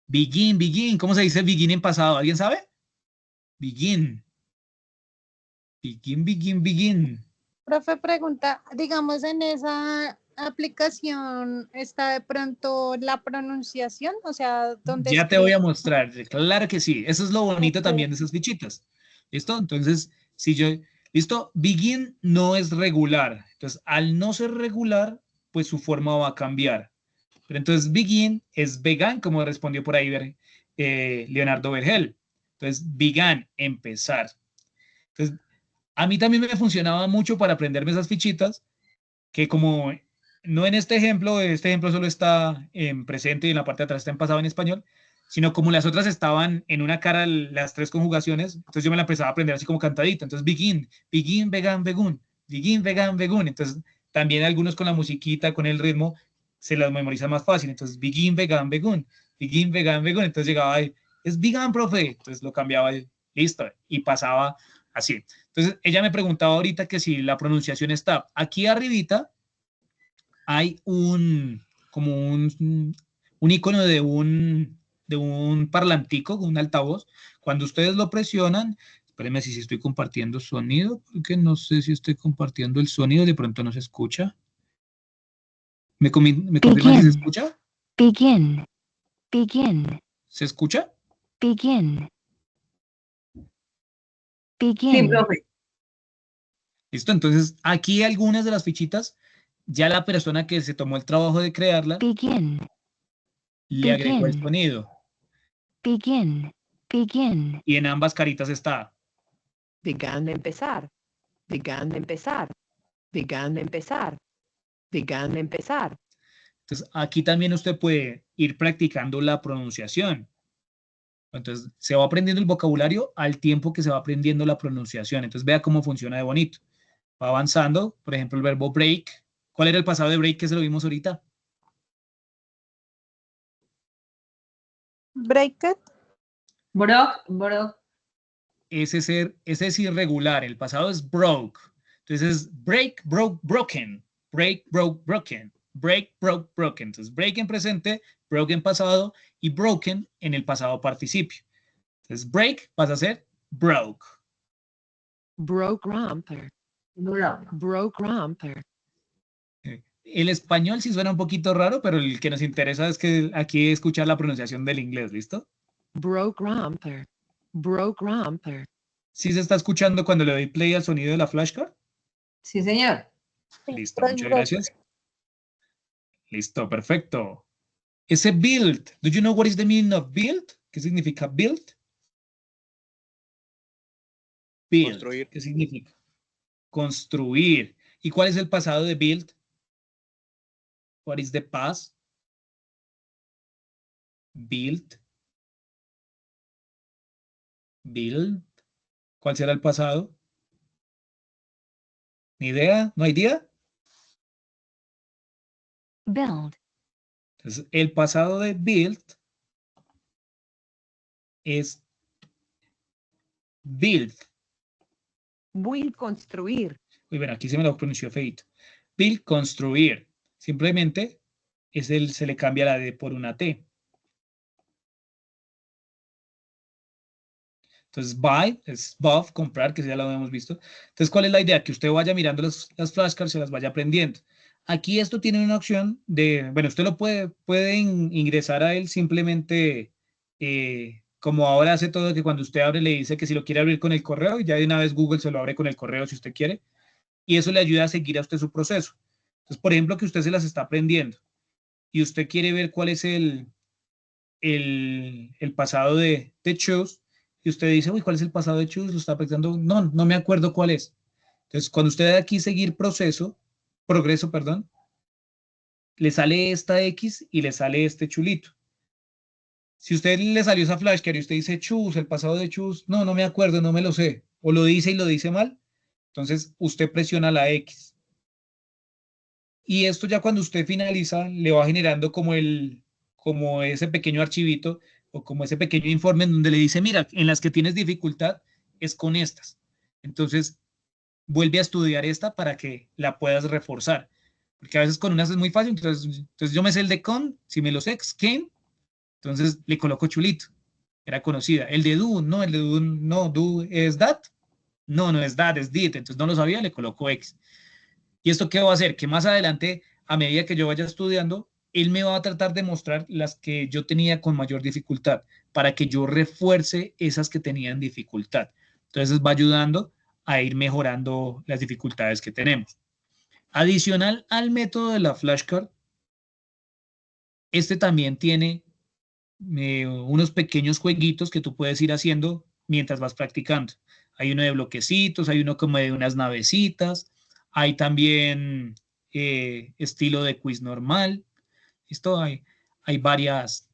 Begin, begin. ¿Cómo se dice begin en pasado? ¿Alguien sabe? Begin. Begin, begin, begin. Profe, pregunta, digamos, en esa aplicación está de pronto la pronunciación, o sea, ¿dónde Ya te voy escribe? a mostrar. Claro que sí. Eso es lo bonito también de esas fichitas. ¿Listo? Entonces, si yo... ¿Listo? Begin no es regular. Entonces, al no ser regular, pues su forma va a cambiar. Pero entonces begin es began, como respondió por ahí Leonardo Vergel. Entonces, began, empezar. Entonces, a mí también me funcionaba mucho para aprenderme esas fichitas, que como no en este ejemplo solo está en presente y en la parte de atrás está en pasado en español, sino como las otras estaban en una cara las 3 conjugaciones, entonces yo me la empezaba a aprender así como cantadita. Entonces, begin, begin, began, begun, begin, began, begun. Entonces, también algunos con la musiquita, con el ritmo, se las memoriza más fácil. Entonces, begin, began, begun, begin, began, begun. Entonces llegaba ahí, es vegan, profe. Entonces lo cambiaba y listo, y pasaba así. Entonces ella me preguntaba ahorita que si la pronunciación está aquí arribita, hay como un icono de un parlantico, un altavoz. Cuando ustedes lo presionan, espérenme si estoy compartiendo sonido, porque no sé si estoy compartiendo el sonido, de pronto no se escucha. ¿Me confirman si se escucha? Begin. Begin. ¿Se escucha? Begin. Sí, Begin. profe. Listo, entonces aquí algunas de las fichitas, ya la persona que se tomó el trabajo de crearla, Begin. le agregó el Begin. sonido. Begin. Begin. Y en ambas caritas está. Began de empezar. Began de empezar. Began de empezar. Began de empezar. Entonces, aquí también usted puede ir practicando la pronunciación. Entonces, se va aprendiendo el vocabulario al tiempo que se va aprendiendo la pronunciación. Entonces, vea cómo funciona de bonito. Va avanzando, por ejemplo, el verbo break. ¿Cuál era el pasado de break que se lo vimos ahorita? Break it. Brock. Ese es irregular. El pasado es broke. Entonces, es break, broke, broken. Break, broke, broken. Break, broke, broken. Entonces, break en presente, broke en pasado y broken en el pasado participio. Entonces, break pasa a ser broke. Broke romper. Brock. Broke romper. El español sí suena un poquito raro, pero el que nos interesa es que aquí escuchar la pronunciación del inglés, ¿listo? Broke romper. Broke romper. ¿Sí se está escuchando cuando le doy play al sonido de la flashcard? Sí, señor. Listo, muchas gracias. Listo, perfecto. Ese build, do you know what is the meaning of build? ¿Qué significa build? Build, Construir. ¿qué significa? Construir. ¿Y cuál es el pasado de build? What is the past? Build. Build. ¿Cuál será el pasado? ¿Ni idea? ¿No hay idea? Build. Entonces, el pasado de build es build. Will construir. Uy, bueno, aquí se me lo pronunció feito. Build, construir. Simplemente se le cambia la D por una T. Entonces, buy es buff, comprar, que ya lo habíamos visto. Entonces, ¿cuál es la idea? Que usted vaya mirando las flashcards, se las vaya aprendiendo. Aquí esto tiene una opción de, bueno, usted lo puede ingresar a él simplemente, como ahora hace todo, que cuando usted abre le dice que si lo quiere abrir con el correo, y ya de una vez Google se lo abre con el correo si usted quiere, y eso le ayuda a seguir a usted su proceso. Entonces, por ejemplo, que usted se las está aprendiendo, y usted quiere ver cuál es el pasado de choose, y usted dice, uy, ¿cuál es el pasado de choose? Lo está practicando, no me acuerdo cuál es. Entonces, cuando usted da aquí seguir progreso, perdón, le sale esta X y le sale este chulito. Si usted le salió esa flashcard y usted dice choose, el pasado de choose, no me acuerdo, no me lo sé, o lo dice y lo dice mal, entonces usted presiona la X. Y esto ya cuando usted finaliza, le va generando como ese pequeño archivito o como ese pequeño informe en donde le dice, mira, en las que tienes dificultad es con estas. Entonces, vuelve a estudiar esta para que la puedas reforzar. Porque a veces con unas es muy fácil, entonces yo me sé el de con, si me lo sé, can, entonces le coloco chulito. Era conocida. El de do, no, do es that. No es that, es did. Entonces no lo sabía, le coloco X. ¿Y esto qué va a hacer? Que más adelante, a medida que yo vaya estudiando, él me va a tratar de mostrar las que yo tenía con mayor dificultad, para que yo refuerce esas que tenían dificultad. Entonces va ayudando a ir mejorando las dificultades que tenemos. Adicional al método de la flashcard, este también tiene unos pequeños jueguitos que tú puedes ir haciendo mientras vas practicando. Hay uno de bloquecitos, hay uno como de unas navecitas, hay también estilo de quiz normal. Esto hay varias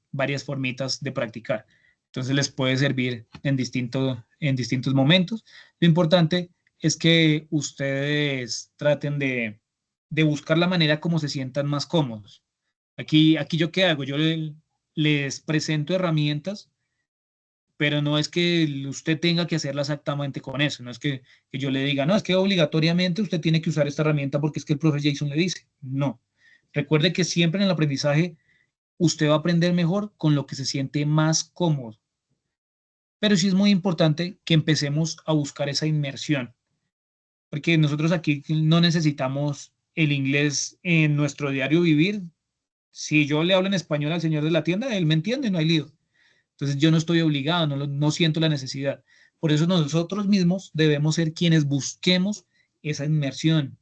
formitas de practicar. Entonces les puede servir en distintos momentos. Lo importante es que ustedes traten de buscar la manera como se sientan más cómodos. Aquí yo qué hago, yo les presento herramientas pero no es que usted tenga que hacerla exactamente con eso, no es que yo le diga, no, es que obligatoriamente usted tiene que usar esta herramienta porque es que el profe Jason le dice. No. Recuerde que siempre en el aprendizaje usted va a aprender mejor con lo que se siente más cómodo. Pero sí es muy importante que empecemos a buscar esa inmersión, porque nosotros aquí no necesitamos el inglés en nuestro diario vivir. Si yo le hablo en español al señor de la tienda, él me entiende, no hay lío. Entonces yo no estoy obligado, no siento la necesidad. Por eso nosotros mismos debemos ser quienes busquemos esa inmersión.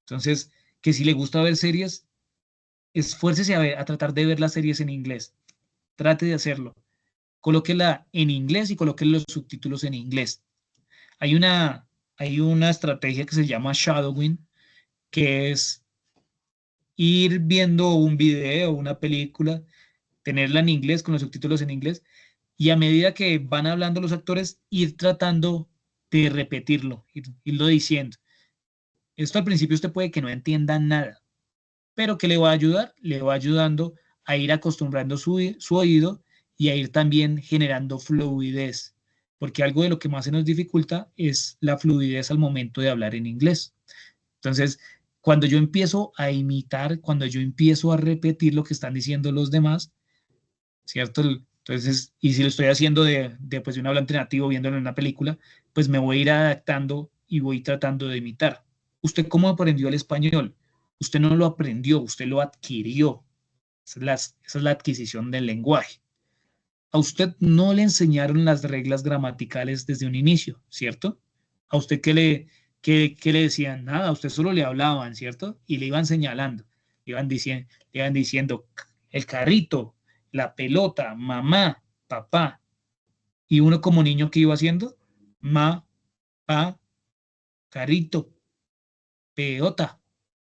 Entonces, que si le gusta ver series, esfuércese a tratar de ver las series en inglés. Trate de hacerlo. Colóquela en inglés y coloque los subtítulos en inglés. Hay una estrategia que se llama shadowing, que es ir viendo un video, una película, tenerla en inglés con los subtítulos en inglés, y a medida que van hablando los actores, ir tratando de repetirlo, irlo diciendo. Esto al principio usted puede que no entienda nada, pero ¿qué le va a ayudar? Le va ayudando a ir acostumbrando su oído y a ir también generando fluidez, porque algo de lo que más se nos dificulta es la fluidez al momento de hablar en inglés. Entonces, cuando yo empiezo a imitar, cuando yo empiezo a repetir lo que están diciendo los demás, ¿cierto? Entonces, y si lo estoy haciendo pues, de un hablante nativo viéndolo en una película, pues me voy a ir adaptando y voy tratando de imitar. ¿Usted cómo aprendió el español? Usted no lo aprendió, usted lo adquirió. Esa es la adquisición del lenguaje. A usted no le enseñaron las reglas gramaticales desde un inicio, ¿cierto? A usted qué le decían, nada, a usted solo le hablaban, ¿cierto? Y le iban señalando, le iban diciendo el carrito, la pelota, mamá, papá. Y uno como niño, ¿qué iba haciendo? Ma, pa, carrito, pelota.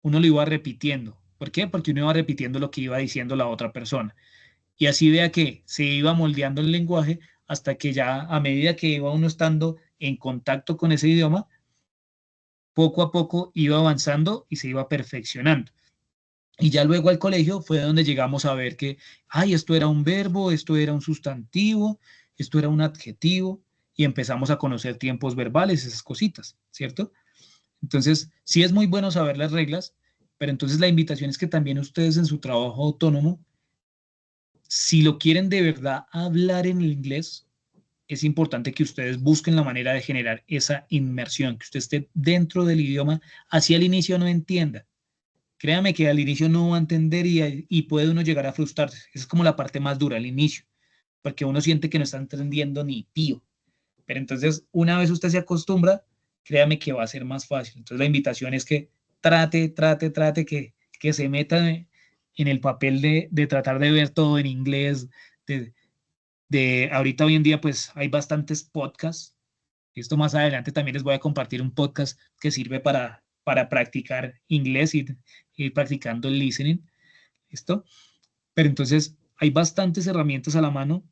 Uno lo iba repitiendo. ¿Por qué? Porque uno iba repitiendo lo que iba diciendo la otra persona. Y así vea que se iba moldeando el lenguaje hasta que ya a medida que iba uno estando en contacto con ese idioma, poco a poco iba avanzando y se iba perfeccionando. Y ya luego al colegio fue donde llegamos a ver que, ay, esto era un verbo, esto era un sustantivo, esto era un adjetivo, y empezamos a conocer tiempos verbales, esas cositas, ¿cierto? Entonces, sí es muy bueno saber las reglas, pero entonces la invitación es que también ustedes en su trabajo autónomo, si lo quieren de verdad hablar en el inglés, es importante que ustedes busquen la manera de generar esa inmersión, que usted esté dentro del idioma, así al inicio no entienda. Créame que al inicio no va a entender y puede uno llegar a frustrarse. Esa es como la parte más dura, al inicio, porque uno siente que no está entendiendo ni pío. Pero entonces, una vez usted se acostumbra, créame que va a ser más fácil. Entonces, la invitación es que trate, que se meta en el papel de tratar de ver todo en inglés. Ahorita hoy en día, pues hay bastantes podcasts. Esto más adelante también les voy a compartir un podcast que sirve para practicar inglés y ir practicando el listening. ¿Listo? Pero entonces hay bastantes herramientas a la mano.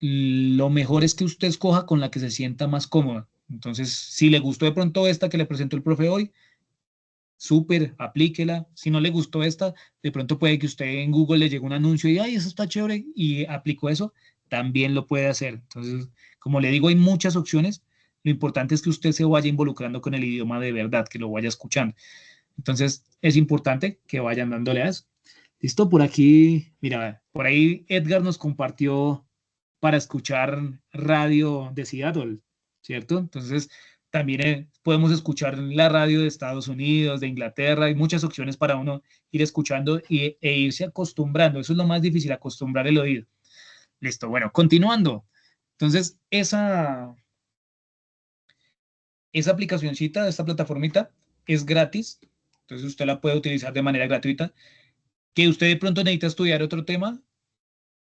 Lo mejor es que usted escoja con la que se sienta más cómoda. Entonces, si le gustó de pronto esta que le presentó el profe hoy, súper, aplíquela. Si no le gustó esta, de pronto puede que usted en Google le llegue un anuncio y, ay, eso está chévere, y aplicó eso, también lo puede hacer. Entonces, como le digo, hay muchas opciones. Lo importante es que usted se vaya involucrando con el idioma de verdad, que lo vaya escuchando. Entonces, es importante que vayan dándole a eso. Listo, por aquí, mira, por ahí Edgar nos compartió para escuchar radio de Seattle, ¿cierto? Entonces, también podemos escuchar la radio de Estados Unidos, de Inglaterra, hay muchas opciones para uno ir escuchando e irse acostumbrando. Eso es lo más difícil, acostumbrar el oído. Listo, bueno, continuando. Entonces, esa aplicacioncita, esta plataformita, es gratis. Entonces, usted la puede utilizar de manera gratuita. Que usted de pronto necesita estudiar otro tema,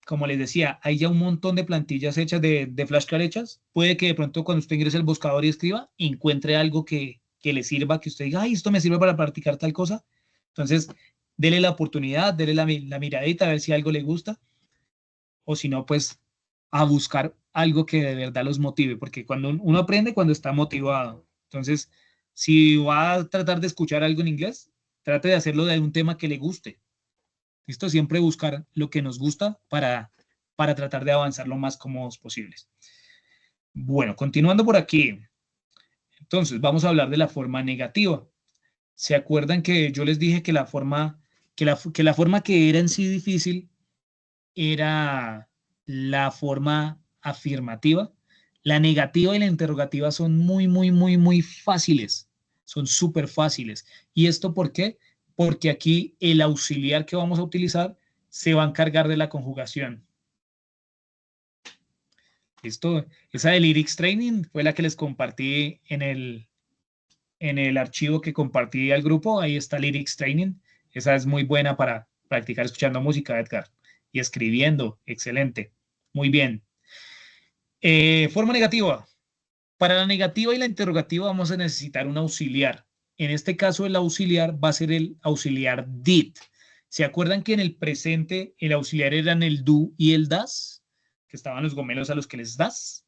como les decía, hay ya un montón de plantillas hechas de flashcards hechas. Puede que de pronto cuando usted ingrese al buscador y escriba, encuentre algo que le sirva, que usted diga, ay, esto me sirve para practicar tal cosa. Entonces, dele la oportunidad, dele la miradita, a ver si algo le gusta. O si no, pues a buscar algo que de verdad los motive, porque cuando uno aprende cuando está motivado. Entonces, si va a tratar de escuchar algo en inglés, trate de hacerlo de un tema que le guste. ¿Listo? Siempre buscar lo que nos gusta para para tratar de avanzar lo más cómodos posibles. Bueno, continuando por aquí. Entonces, vamos a hablar de la forma negativa. ¿Se acuerdan que yo les dije que la forma que era en sí difícil era la forma afirmativa? La negativa y la interrogativa son muy fáciles. Son súper fáciles. ¿Y esto por qué? Porque aquí el auxiliar que vamos a utilizar se va a encargar de la conjugación. ¿Listo? Esa de Lyrics Training fue la que les compartí en el archivo que compartí al grupo. Ahí está Lyrics Training. Esa es muy buena para practicar escuchando música, Edgar. Y escribiendo. Excelente. Muy bien. Forma negativa. Para la negativa y la interrogativa vamos a necesitar un auxiliar. En este caso el auxiliar va a ser el auxiliar did. ¿Se acuerdan que en el presente el auxiliar eran el do y el das? Que estaban los gomelos a los que les das.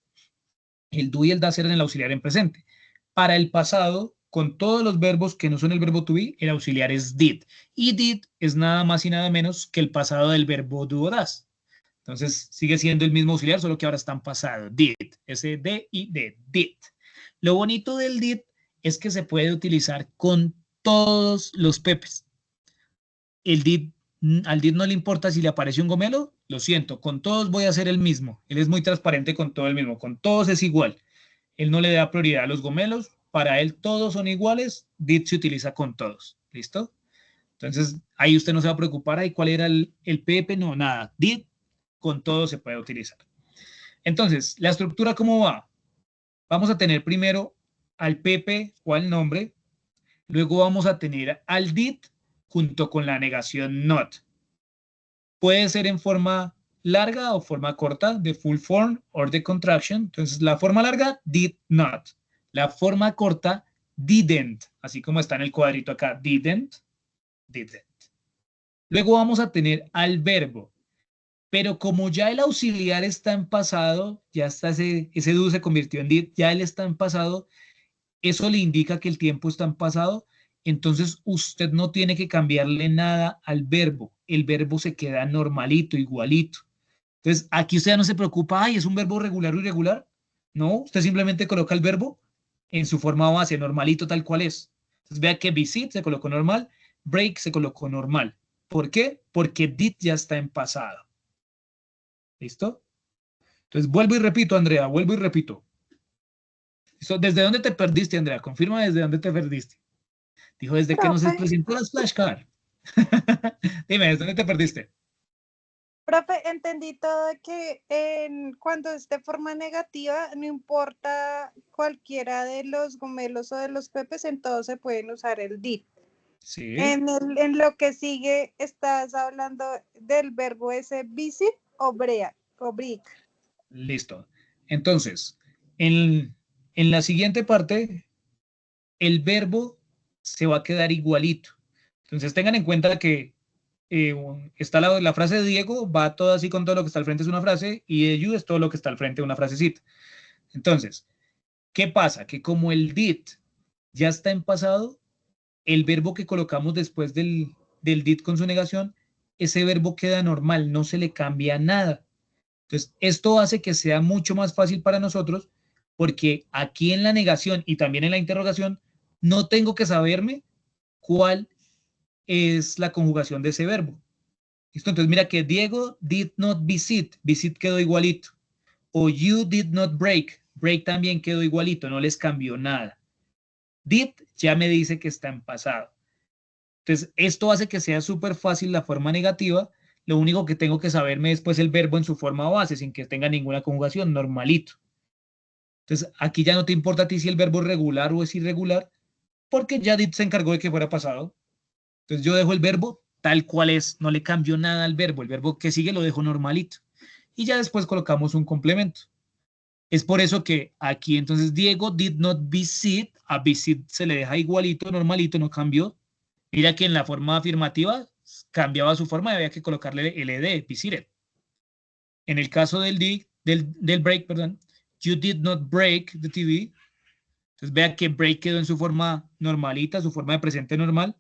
El do y el das eran el auxiliar en presente. Para el pasado, con todos los verbos que no son el verbo to be, el auxiliar es did. Y did es nada más y nada menos que el pasado del verbo do o das. Entonces sigue siendo el mismo auxiliar, solo que ahora está en pasado. Did. S-D-I-D. Did. Lo bonito del did es que se puede utilizar con todos los pepes. Al did no le importa si le aparece un gomelo, lo siento, con todos voy a hacer el mismo. Él es muy transparente con todo el mismo, con todos es igual. Él no le da prioridad a los gomelos, para él todos son iguales, did se utiliza con todos. ¿Listo? Entonces ahí usted no se va a preocupar, ¿ahí cuál era el pepe? No, nada. Did con todo se puede utilizar. Entonces, ¿la estructura cómo va? Vamos a tener primero al Pepe o al nombre, luego vamos a tener al did junto con la negación not. Puede ser en forma larga o forma corta, de full form o de contraction. Entonces, la forma larga, did not. La forma corta, didn't, así como está en el cuadrito acá, didn't. Luego vamos a tener al verbo. Pero como ya el auxiliar está en pasado, ya está ese do se convirtió en did, ya él está en pasado, eso le indica que el tiempo está en pasado, entonces usted no tiene que cambiarle nada al verbo, el verbo se queda normalito, igualito. Entonces aquí usted ya no se preocupa, ay, ¿es un verbo regular o irregular? No, usted simplemente coloca el verbo en su forma base, normalito tal cual es. Entonces vea que visit se colocó normal, break se colocó normal. ¿Por qué? Porque did ya está en pasado. ¿Listo? Entonces, vuelvo y repito, Andrea, vuelvo y repito. ¿Listo? ¿Desde dónde te perdiste, Andrea? Confirma desde dónde te perdiste. Dijo, desde que nos presentó las flashcards. Dime, ¿desde dónde te perdiste? Profe, entendí todo que cuando es de forma negativa, no importa cualquiera de los gomelos o de los pepes, en todos se pueden usar el did. Sí. En lo que sigue, estás hablando del verbo ese visit o break. Listo. Entonces, en la siguiente parte, el verbo se va a quedar igualito. Entonces, tengan en cuenta que está la frase de Diego, va todo así con todo lo que está al frente es una frase, y de you es todo lo que está al frente de una frasecita. Entonces, ¿qué pasa? Que como el did ya está en pasado, el verbo que colocamos después del did con su negación, ese verbo queda normal, no se le cambia nada. Entonces, esto hace que sea mucho más fácil para nosotros porque aquí en la negación y también en la interrogación no tengo que saberme cuál es la conjugación de ese verbo. ¿Listo? Entonces, mira que Diego did not visit, visit quedó igualito. O you did not break, break también quedó igualito, no les cambió nada. Did ya me dice que está en pasado. Entonces, esto hace que sea súper fácil la forma negativa. Lo único que tengo que saberme es pues el verbo en su forma base, sin que tenga ninguna conjugación, normalito. Entonces, aquí ya no te importa a ti si el verbo es regular o es irregular, porque ya did se encargó de que fuera pasado. Entonces, yo dejo el verbo tal cual es, no le cambio nada al verbo. El verbo que sigue lo dejo normalito. Y ya después colocamos un complemento. Es por eso que aquí entonces Diego did not visit, a visit se le deja igualito, normalito, no cambió. Mira que en la forma afirmativa cambiaba su forma y había que colocarle el ed, visited. En el caso del break, perdón, you did not break the TV. Entonces vea que break quedó en su forma normalita, su forma de presente normal.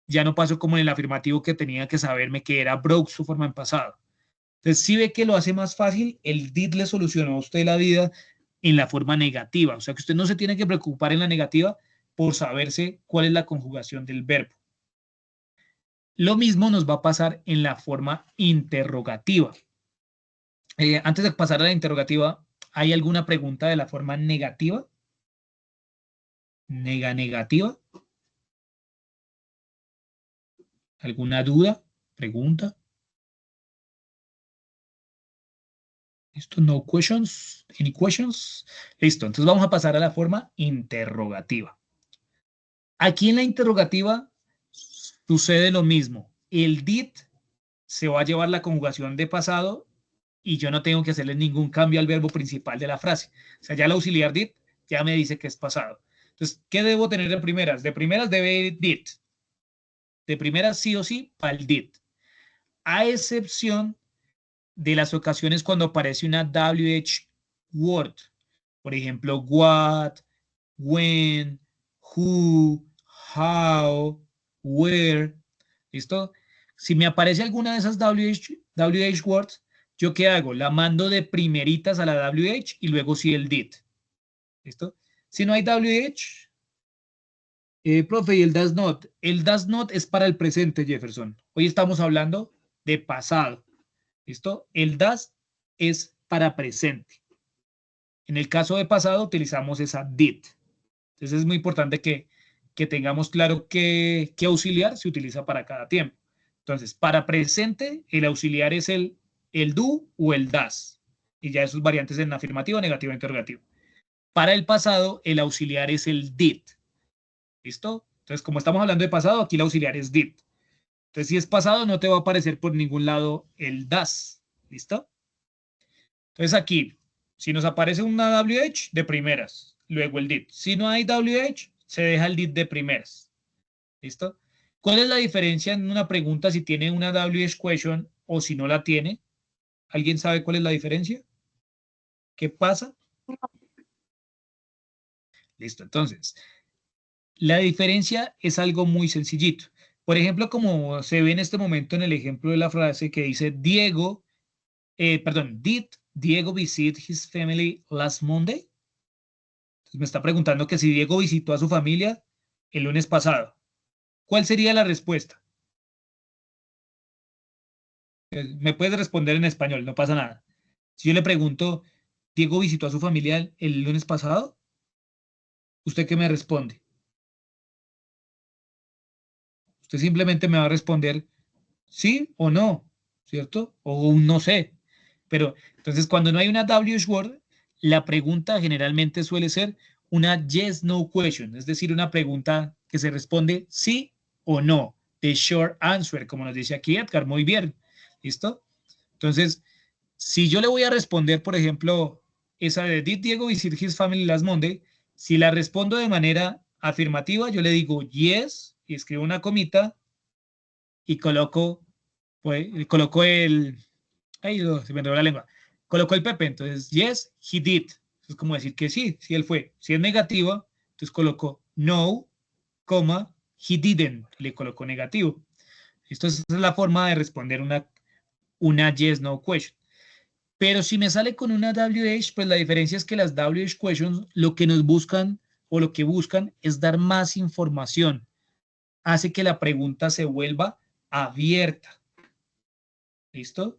Ya no pasó como en el afirmativo que tenía que saberme que era broke su forma en pasado. Entonces, si ve que lo hace más fácil, el did le solucionó a usted la vida en la forma negativa. O sea que usted no se tiene que preocupar en la negativa por saberse cuál es la conjugación del verbo. Lo mismo nos va a pasar en la forma interrogativa. Antes de pasar a la interrogativa, ¿hay alguna pregunta de la forma negativa? Negativa. ¿Alguna duda? ¿Pregunta? ¿Listo? No questions. Any questions? Listo. Entonces vamos a pasar a la forma interrogativa. Aquí en la interrogativa sucede lo mismo. El did se va a llevar la conjugación de pasado y yo no tengo que hacerle ningún cambio al verbo principal de la frase. O sea, ya el auxiliar did ya me dice que es pasado. Entonces, ¿qué debo tener de primeras? De primeras debe ir did. De primeras sí o sí para el did. A excepción de las ocasiones cuando aparece una WH word. Por ejemplo, what, when, who, how, where. ¿Listo? Si me aparece alguna de esas WH words, ¿yo qué hago? La mando de primeritas a la WH y luego sí el did. ¿Listo? Si no hay WH, profe, ¿y el does not? El does not es para el presente, Jefferson. Hoy estamos hablando de pasado. ¿Listo? El does es para presente. En el caso de pasado utilizamos esa did. Entonces es muy importante que tengamos claro qué auxiliar se utiliza para cada tiempo. Entonces, para presente, el auxiliar es el do o el does. Y ya esos variantes en afirmativo, negativo, interrogativo. Para el pasado, el auxiliar es el did. ¿Listo? Entonces, como estamos hablando de pasado, aquí el auxiliar es did. Entonces, si es pasado, no te va a aparecer por ningún lado el does. ¿Listo? Entonces, aquí, si nos aparece una WH, de primeras. Luego el did. Si no hay WH, se deja el did de primeras. ¿Listo? ¿Cuál es la diferencia en una pregunta si tiene una WH question o si no la tiene? ¿Alguien sabe cuál es la diferencia? ¿Qué pasa? Listo, entonces, la diferencia es algo muy sencillito. Por ejemplo, como se ve en este momento en el ejemplo de la frase que dice did Diego visit his family last Monday? Entonces me está preguntando que si Diego visitó a su familia el lunes pasado. ¿Cuál sería la respuesta? Me puedes responder en español, no pasa nada. Si yo le pregunto, ¿Diego visitó a su familia el lunes pasado? ¿Usted qué me responde? Usted simplemente me va a responder sí o no, ¿cierto? O un no sé. Pero entonces cuando no hay una WH word, la pregunta generalmente suele ser una yes-no question, es decir, una pregunta que se responde sí o no, the short answer, como nos dice aquí Edgar, muy bien, ¿listo? Entonces, si yo le voy a responder, por ejemplo, esa de did Diego visit his family last Monday, si la respondo de manera afirmativa, yo le digo yes y escribo una comita y coloco el, ay, se me enredó la lengua, coloco el Pepe, entonces yes, he did, es como decir que sí, sí él fue. Si es negativa, entonces coloco no, coma, he didn't, le coloco negativo. Esto es la forma de responder una yes, no question. Pero si me sale con una WH, pues la diferencia es que las WH questions lo que nos buscan o lo que buscan es dar más información. Hace que la pregunta se vuelva abierta. ¿Listo?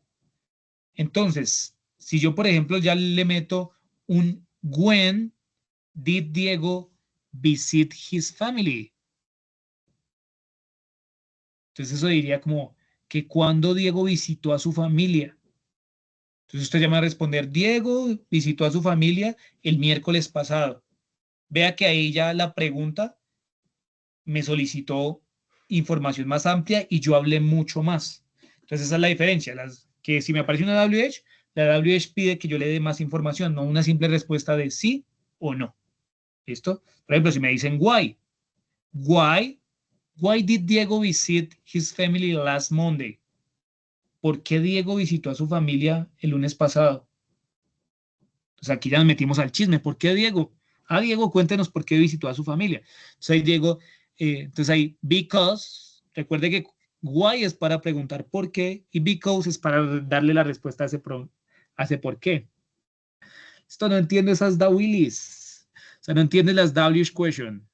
Entonces, si yo, por ejemplo, ya le meto un when did Diego visit his family? Entonces eso diría como que cuando Diego visitó a su familia. Entonces usted ya me va a responder, Diego visitó a su familia el miércoles pasado. Vea que ahí ya la pregunta me solicitó información más amplia y yo hablé mucho más. Entonces esa es la diferencia, que si me aparece una WH, la WH pide que yo le dé más información, no una simple respuesta de sí o no. ¿Listo? Por ejemplo, si me dicen why did Diego visit his family last Monday? ¿Por qué Diego visitó a su familia el lunes pasado? Pues aquí ya nos metimos al chisme. ¿Por qué Diego? Diego, cuéntenos por qué visitó a su familia. Entonces ahí Diego, entonces ahí, because, recuerde que Why es para preguntar por qué y because es para darle la respuesta a ese por qué. Esto no entiendo esas da Willis. O sea, no entiende las WH question.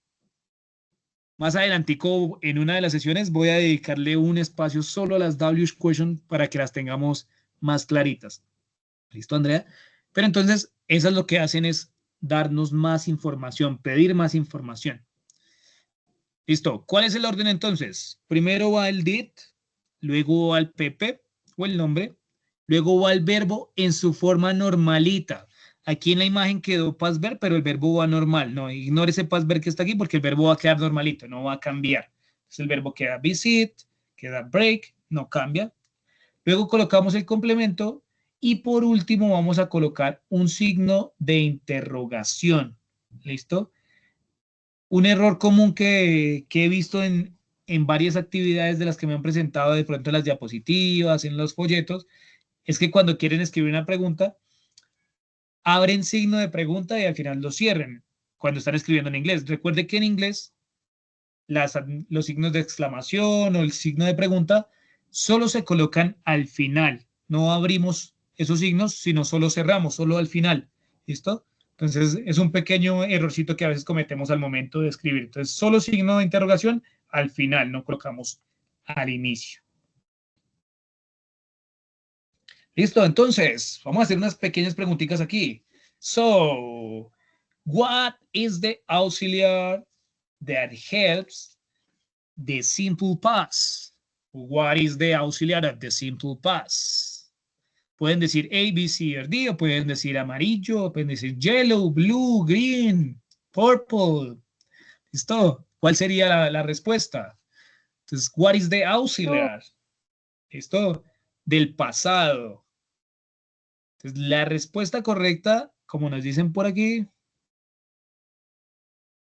Más adelantico en una de las sesiones voy a dedicarle un espacio solo a las WH question para que las tengamos más claritas. ¿Listo, Andrea? Pero entonces, eso es lo que hacen es darnos más información, pedir más información. Listo. ¿Cuál es el orden entonces? Primero va el did, luego va el PP o el nombre, luego va el verbo en su forma normalita. Aquí en la imagen quedó past verb, pero el verbo va normal. No, ignore ese past verb que está aquí porque el verbo va a quedar normalito, no va a cambiar. Entonces el verbo queda visit, queda break, no cambia. Luego colocamos el complemento y por último vamos a colocar un signo de interrogación. ¿Listo? Un error común que he visto en varias actividades de las que me han presentado de pronto en las diapositivas, en los folletos, es que cuando quieren escribir una pregunta, abren signo de pregunta y al final lo cierren cuando están escribiendo en inglés. Recuerde que en inglés los signos de exclamación o el signo de pregunta solo se colocan al final. No abrimos esos signos, sino solo cerramos, solo al final. ¿Listo? Entonces, es un pequeño errorcito que a veces cometemos al momento de escribir. Entonces, solo signo de interrogación al final, no colocamos al inicio. Listo, entonces, vamos a hacer unas pequeñas preguntitas aquí. So, what is the auxiliar that helps the simple past? What is the auxiliar of the simple past? Pueden decir A, B, C, or D, o pueden decir amarillo, o pueden decir yellow, blue, green, purple. ¿Listo? ¿Cuál sería la respuesta? Entonces, what is the auxiliar? ¿Listo? Del pasado. Entonces, la respuesta correcta, como nos dicen por aquí.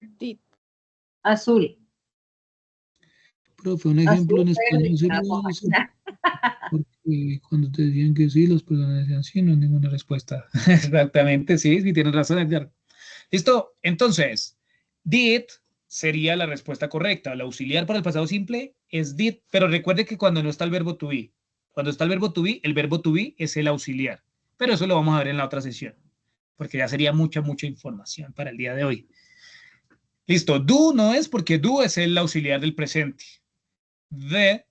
Did. Azul. Profe, un ejemplo en español sería sería porque cuando te decían que sí, las personas decían sí, no hay ninguna respuesta. Exactamente, sí, sí, tienes razón, Edgar. Listo, entonces, did sería la respuesta correcta. El auxiliar para el pasado simple es did, pero recuerde que cuando no está el verbo to be, cuando está el verbo to be es el auxiliar. Pero eso lo vamos a ver en la otra sesión, porque ya sería mucha información para el día de hoy. Listo, do no es porque do es el auxiliar del presente. The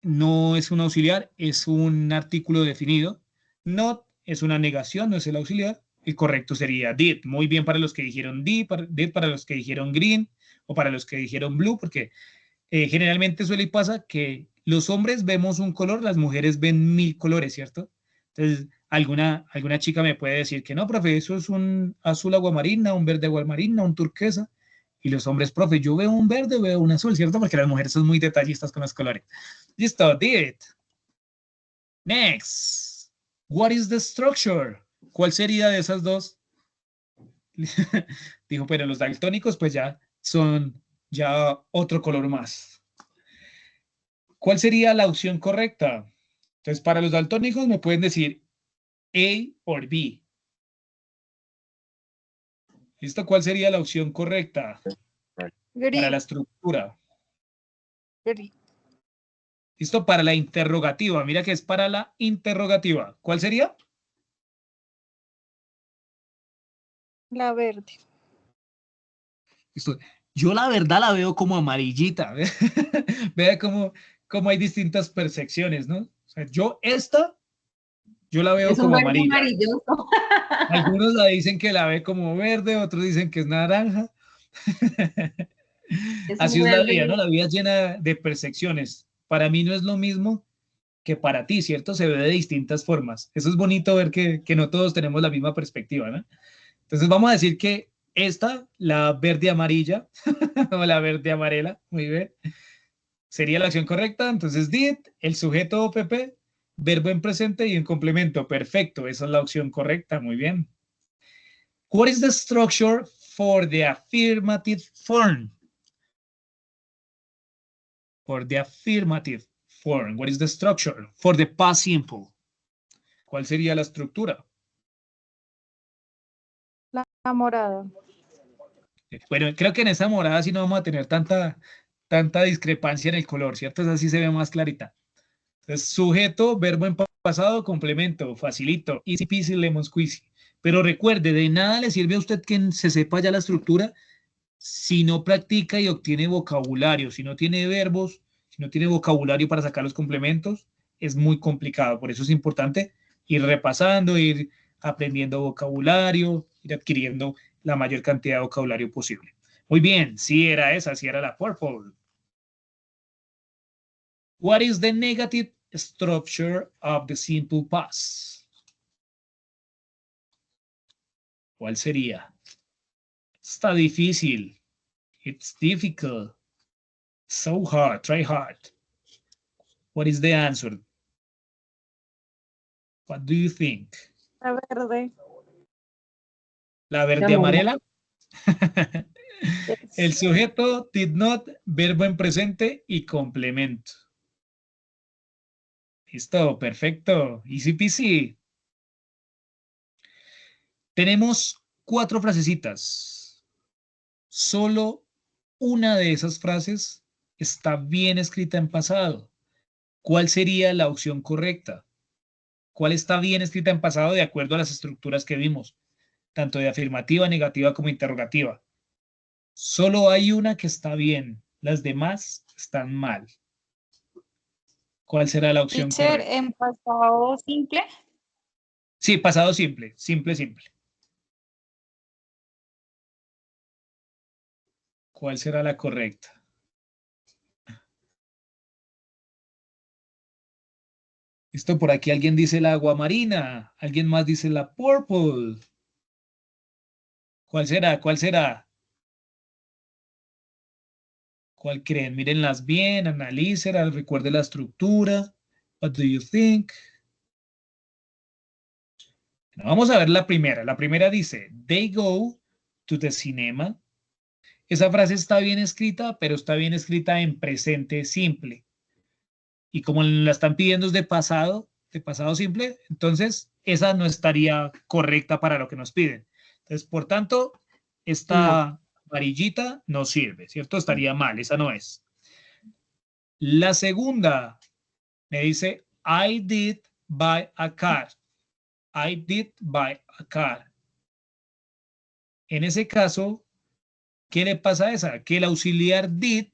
no es un auxiliar, es un artículo definido. Not es una negación, no es el auxiliar. El correcto sería did. Muy bien para los que dijeron did para los que dijeron green o para los que dijeron blue, porque generalmente suele y pasa que los hombres vemos un color, las mujeres ven 1000 colores, ¿cierto? Entonces, alguna chica me puede decir que no, profe, eso es un azul aguamarina, un verde aguamarina, un turquesa. Y los hombres, profe, yo veo un verde, veo un azul, ¿cierto? Porque las mujeres son muy detallistas con los colores. Listo, did. Next. What is the structure? ¿Cuál sería de esas dos? Dijo, pero los daltónicos pues ya son otro color más. ¿Cuál sería la opción correcta? Entonces, para los daltónicos me pueden decir A o B. ¿Listo? ¿Cuál sería la opción correcta? Para la estructura. Green. ¿Listo? Para la interrogativa. Mira que es para la interrogativa. ¿Cuál sería? La verde. Listo. Yo la verdad la veo como amarillita. Vea cómo hay distintas percepciones, ¿no? O sea, yo la veo Es un como verde amarilla. amarilloso. Algunos la dicen que la ve como verde, otros dicen que es naranja. Es Así un es la verde. vida, ¿no? La vida es llena de percepciones. Para mí no es lo mismo que para ti, ¿cierto? Se ve de distintas formas. Eso es bonito ver que no todos tenemos la misma perspectiva, ¿no? Entonces vamos a decir que la verde amarilla, o la verde amarela, muy bien, sería la acción correcta. Entonces did, el sujeto OPP, verbo en presente y en complemento. Perfecto, esa es la opción correcta, muy bien. What is the structure for the affirmative form? For the affirmative form, what is the structure? For the past simple, ¿cuál sería la estructura? La morada. Bueno, creo que en esa morada sí no vamos a tener tanta tanta discrepancia en el color, ¿cierto? Esa sí se ve más clarita. Entonces, sujeto, verbo en pasado, complemento, facilito, easy peasy, lemon squeezy. Pero recuerde, de nada le sirve a usted que se sepa ya la estructura si no practica y obtiene vocabulario, si no tiene verbos, si no tiene vocabulario para sacar los complementos, es muy complicado. Por eso es importante ir repasando, ir aprendiendo vocabulario, ir adquiriendo la mayor cantidad de vocabulario posible. Muy bien, sí era esa, sí era la purple. What is the negative structure of the simple past? ¿Cuál sería? Está difícil. It's difficult. So hard. Try hard. What is the answer? What do you think? La verde. ¿La verde La amarela? El Yes. sujeto did not, verbo en presente y complemento. Listo, perfecto. Easy peasy. Tenemos 4 frasecitas. Solo una de esas frases está bien escrita en pasado. ¿Cuál sería la opción correcta? ¿Cuál está bien escrita en pasado de acuerdo a las estructuras que vimos? Tanto de afirmativa, negativa como interrogativa. Solo hay una que está bien. Las demás están mal. ¿Cuál será la opción Teacher, correcta? en pasado simple. Sí, pasado simple. Simple. ¿Cuál será la correcta? Listo, por aquí alguien dice la agua marina. Alguien más dice la purple. ¿Cuál será? ¿Cuál será? ¿Cuál creen? Mírenlas bien, analícenlas, recuerde la estructura. What do you think? Bueno, vamos a ver la primera. La primera dice, they go to the cinema. Esa frase está bien escrita, pero está bien escrita en presente simple. Y como la están pidiendo es de pasado simple, entonces esa no estaría correcta para lo que nos piden. Entonces, por tanto, esta amarillita no sirve, ¿cierto? Estaría mal, esa no es. La segunda me dice, I did buy a car. I did buy a car. En ese caso, ¿qué le pasa a esa? Que el auxiliar did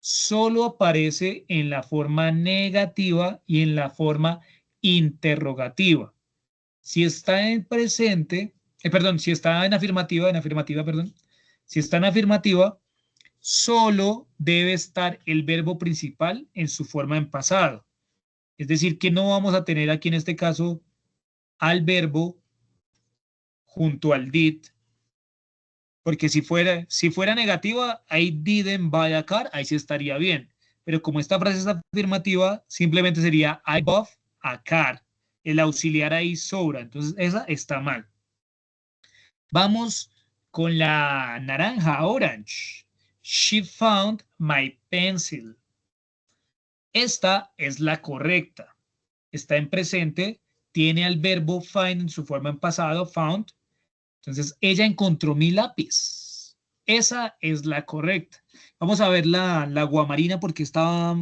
solo aparece en la forma negativa y en la forma interrogativa. Si está en presente, si está en afirmativa, si está en afirmativa, solo debe estar el verbo principal en su forma en pasado. Es decir, que no vamos a tener aquí en este caso al verbo junto al did, porque si fuera negativa, I didn't buy a car, ahí sí estaría bien. Pero como esta frase es afirmativa, simplemente sería I bought a car. El auxiliar ahí sobra, entonces esa está mal. Vamos con la naranja, orange. She found my pencil. Esta es la correcta. Está en presente, tiene al verbo find en su forma en pasado, found. Entonces, ella encontró mi lápiz. Esa es la correcta. Vamos a ver la guamarina porque estaba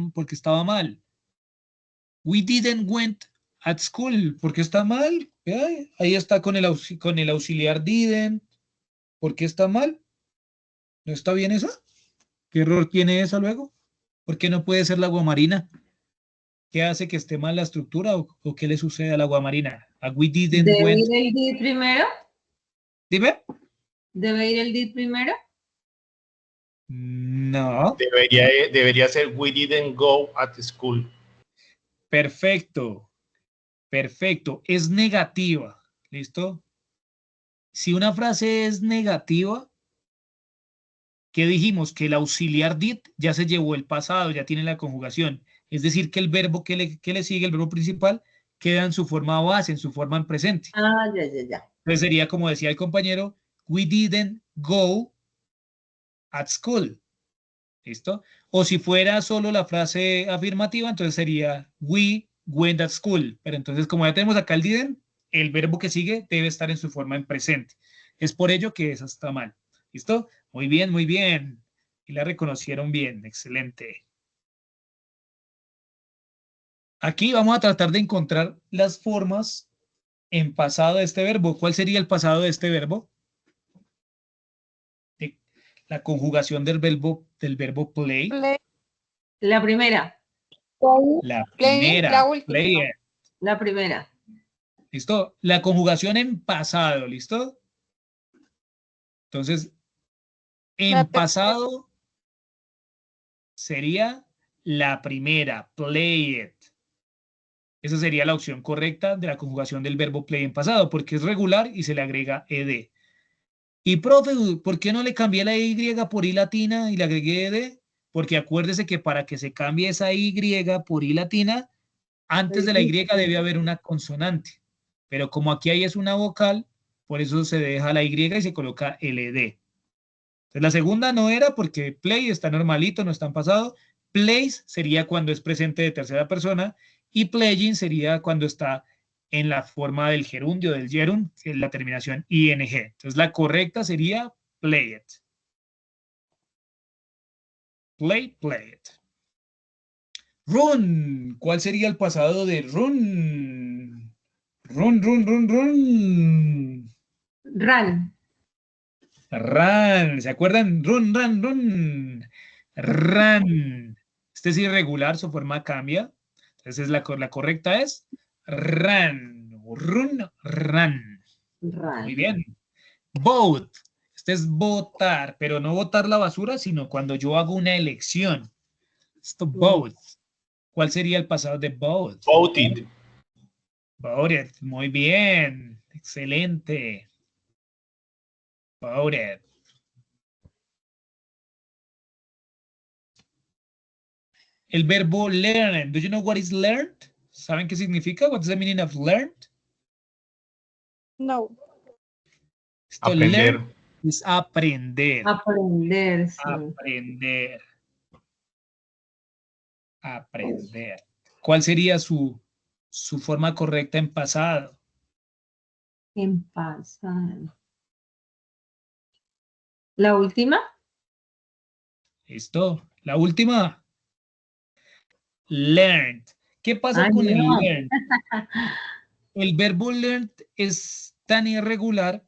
mal. We didn't went at school. ¿Por qué está mal? Ahí está con el auxiliar didn't. ¿Por qué está mal? ¿No está bien esa? ¿Qué error tiene esa luego? ¿Por qué no puede ser la guamarina? ¿Qué hace que esté mal la estructura o qué le sucede a la guamarina? A we didn't ¿Debe went. ir el did primero? Dime. ¿Debe ir el did primero? No. Debería ser we didn't go at school. Perfecto. Es negativa. ¿Listo? Si una frase es negativa, ¿qué dijimos? Que el auxiliar did ya se llevó el pasado, ya tiene la conjugación. Es decir, que el verbo que le sigue, el verbo principal, queda en su forma base, en su forma en presente. Ya. Entonces sería como decía el compañero, we didn't go at school. ¿Listo? O si fuera solo la frase afirmativa, entonces sería we went at school. Pero entonces, como ya tenemos acá el didn't, el verbo que sigue debe estar en su forma en presente. Es por ello que esa está mal. ¿Listo? Muy bien. Y la reconocieron bien, excelente. Aquí vamos a tratar de encontrar las formas en pasado de este verbo. ¿Cuál sería el pasado de este verbo? La conjugación del verbo play. Play, La primera. La play, primera, la última. play it. La primera. ¿Listo? La conjugación en pasado, ¿listo? Entonces, La en pasado sería la primera, play it. Esa sería la opción correcta de la conjugación del verbo play en pasado, porque es regular y se le agrega ed. Y profe, ¿por qué no le cambié la Y por I latina y le agregué ed? Porque acuérdese que para que se cambie esa Y por I latina, antes de la Y debe haber una consonante. Pero como aquí hay es una vocal, por eso se deja la Y y se coloca LD. Entonces la segunda no era porque play está normalito, no está en pasado. Plays sería cuando es presente de tercera persona y playing sería cuando está en la forma del gerundio, del gerund, que es la terminación ing. Entonces la correcta sería play it. Play it. Run. ¿Cuál sería el pasado de run? Run. Run. Run. ¿Se acuerdan? Run. Run. Este es irregular, su forma cambia. Entonces la correcta es run. Run. Muy bien. Vote. Este es votar, pero no votar la basura, sino cuando yo hago una elección. Esto, vote. ¿Cuál sería el pasado de vote? Voted. Voted. Muy bien. Excelente. Voted. El verbo learn. Do you know what is learned? ¿Saben qué significa? What is the meaning of learned? No. Esto, Aprender. learn es aprender. Aprender. Sí. Aprender. ¿Cuál sería su forma correcta en pasado? En pasado. ¿La última? ¿Listo? La última. Learned. ¿Qué pasa con el no. learned? El verbo learned es tan irregular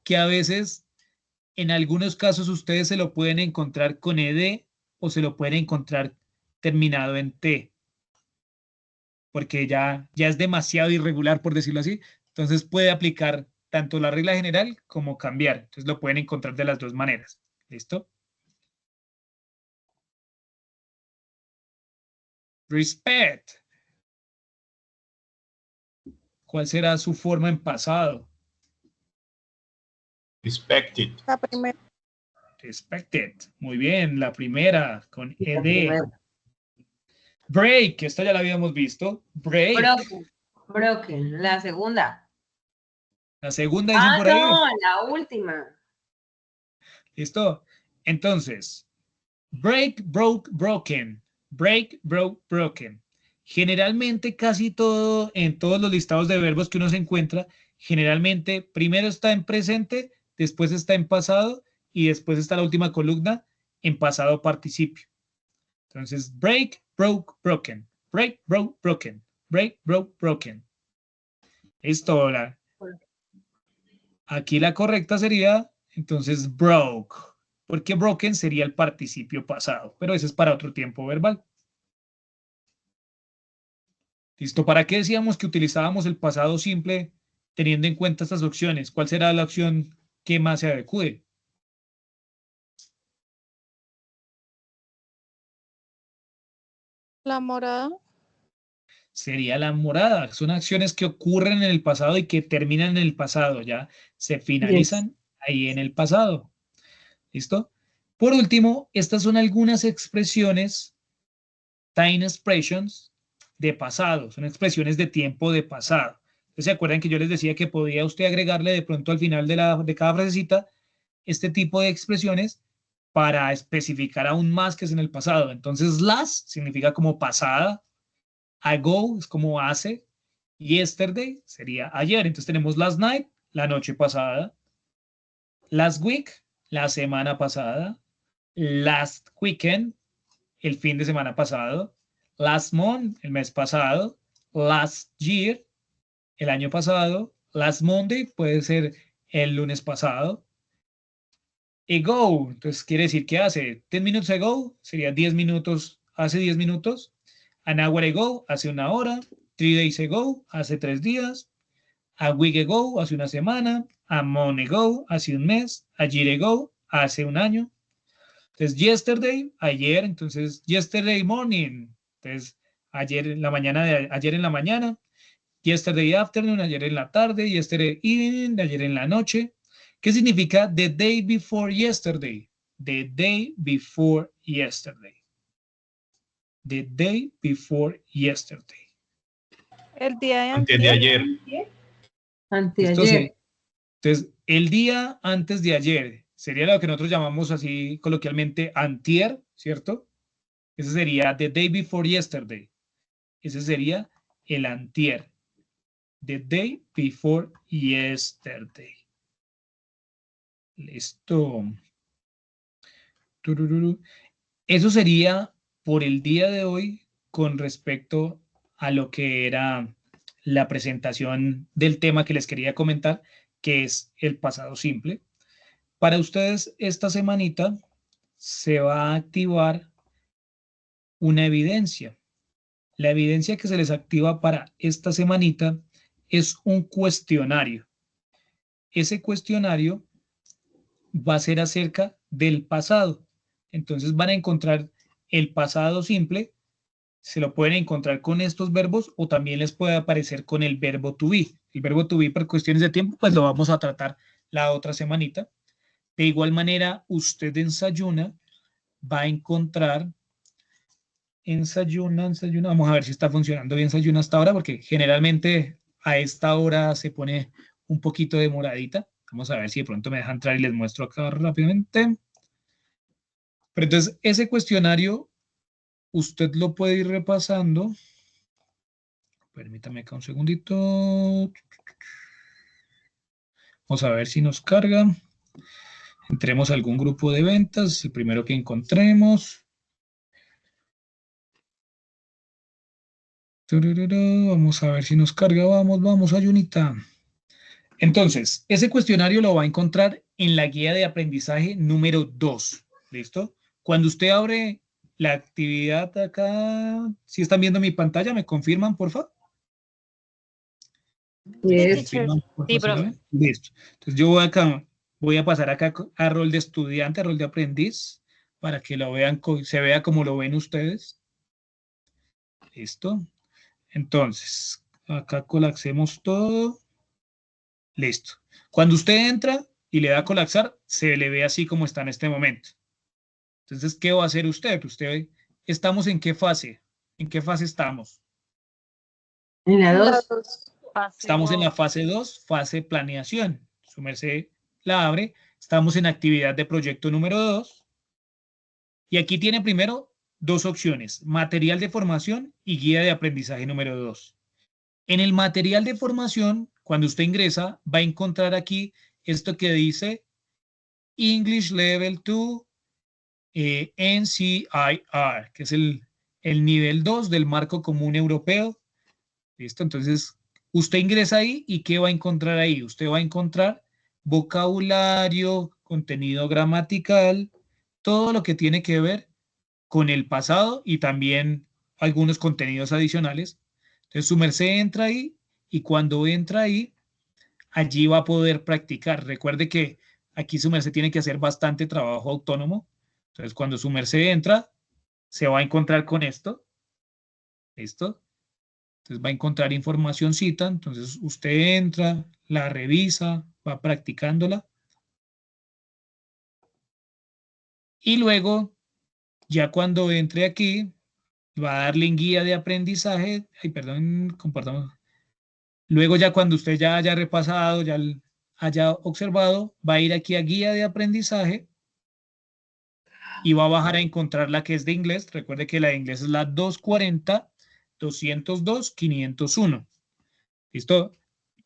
que a veces, en algunos casos, ustedes se lo pueden encontrar con ed o se lo pueden encontrar terminado en t, porque ya es demasiado irregular, por decirlo así. Entonces puede aplicar tanto la regla general como cambiar. Entonces lo pueden encontrar de las dos maneras. ¿Listo? Respect. ¿Cuál será su forma en pasado? Respected. La primera. Respected. Muy bien, la primera con La ed. primera. Break, esta ya la habíamos visto. Break. Broken. La segunda. La segunda dicen por ahí. No, la última. ¿Listo? Entonces, break, broke, broken. Break, broke, broken. Generalmente casi todo, en todos los listados de verbos que uno se encuentra, generalmente primero está en presente, después está en pasado y después está la última columna en pasado participio. Entonces, break, broke, broken. Break, broke, broken. Break, broke, broken. Listo, ahora. Aquí la correcta sería, entonces, broke. Porque broken sería el participio pasado, pero eso es para otro tiempo verbal. ¿Listo? ¿Para qué decíamos que utilizábamos el pasado simple teniendo en cuenta estas opciones? ¿Cuál será la opción que más se adecue? La morada. Sería la morada. Son acciones que ocurren en el pasado y que terminan en el pasado, ya se finalizan ahí en el pasado. ¿Listo? Por último, estas son algunas expresiones, time expressions, de pasado. Son expresiones de tiempo de pasado. Entonces, ¿se acuerdan que yo les decía que podía usted agregarle de pronto al final de cada frasecita este tipo de expresiones para especificar aún más que es en el pasado? Entonces, last significa como pasada, ago es como hace, yesterday sería ayer. Entonces tenemos last night, la noche pasada, last week, la semana pasada, last weekend, el fin de semana pasado, last month, el mes pasado, last year, el año pasado, last Monday puede ser el lunes pasado, ago, entonces quiere decir que hace 10 minutes ago, sería 10 minutos, hace 10 minutos, an hour ago, hace una hora, 3 days ago, hace 3 días, a week ago, hace una semana, a month ago, hace un mes, a year ago, hace un año. Entonces, yesterday, ayer, entonces, yesterday morning, entonces, ayer en la mañana, ayer en la mañana, yesterday afternoon, ayer en la tarde, yesterday evening, ayer en la noche. ¿Qué significa the day before yesterday? The day before yesterday. The day before yesterday. El día de Antes de antier. ayer. Anteayer. Entonces, el día antes de ayer sería lo que nosotros llamamos así coloquialmente antier, ¿cierto? Ese sería the day before yesterday. Ese sería el antier. The day before yesterday. Listo. Turururu. Eso sería por el día de hoy con respecto a lo que era la presentación del tema que les quería comentar, que es el pasado simple. Para ustedes esta semanita se va a activar una evidencia. La evidencia que se les activa para esta semanita es un cuestionario. Ese cuestionario va a ser acerca del pasado. Entonces van a encontrar el pasado simple, se lo pueden encontrar con estos verbos o también les puede aparecer con el verbo to be. El verbo to be por cuestiones de tiempo, pues lo vamos a tratar la otra semanita. De igual manera, usted ensayuna, va a encontrar ensayuna, vamos a ver si está funcionando bien ensayuna hasta ahora, porque generalmente a esta hora se pone un poquito demoradita. Vamos a ver si de pronto me deja entrar y les muestro acá rápidamente. Pero entonces, ese cuestionario, usted lo puede ir repasando. Permítame acá un segundito. Vamos a ver si nos carga. Entremos a algún grupo de ventas, el primero que encontremos. Vamos a ver si nos carga. Vamos, Ayunita. Entonces, ese cuestionario lo va a encontrar en la guía de aprendizaje número 2. ¿Listo? Cuando usted abre la actividad acá, si están viendo mi pantalla, ¿me confirman, por favor? Yes. Sí, profe. Listo. Entonces yo voy a pasar acá a rol de estudiante, a rol de aprendiz, para que lo vean, se vea como lo ven ustedes. Listo. Entonces, acá colapsemos todo. Listo. Cuando usted entra y le da a colapsar, se le ve así como está en este momento. Entonces, ¿qué va a hacer usted? ¿Estamos en qué fase? ¿En qué fase estamos? En la 2. Estamos en la fase 2, fase planeación. Su merced la abre. Estamos en actividad de proyecto número 2. Y aquí tiene primero dos opciones, material de formación y guía de aprendizaje número 2. En el material de formación, cuando usted ingresa, va a encontrar aquí esto que dice English Level 2 NCIR, que es el nivel 2 del marco común europeo. ¿Listo? Entonces, usted ingresa ahí y ¿qué va a encontrar ahí? Usted va a encontrar vocabulario, contenido gramatical, todo lo que tiene que ver con el pasado y también algunos contenidos adicionales. Entonces, su merced entra ahí y cuando entra ahí, allí va a poder practicar. Recuerde que aquí su merced tiene que hacer bastante trabajo autónomo. Entonces, cuando su merced entra, se va a encontrar con esto. ¿Listo? Entonces va a encontrar informacióncita. Entonces, usted entra, la revisa, va practicándola. Y luego, ya cuando entre aquí, va a darle en guía de aprendizaje. Ay, perdón, compartamos. Luego ya cuando usted ya haya repasado, ya haya observado, va a ir aquí a guía de aprendizaje y va a bajar a encontrar la que es de inglés. Recuerde que la de inglés es la 240-202-501. ¿Listo?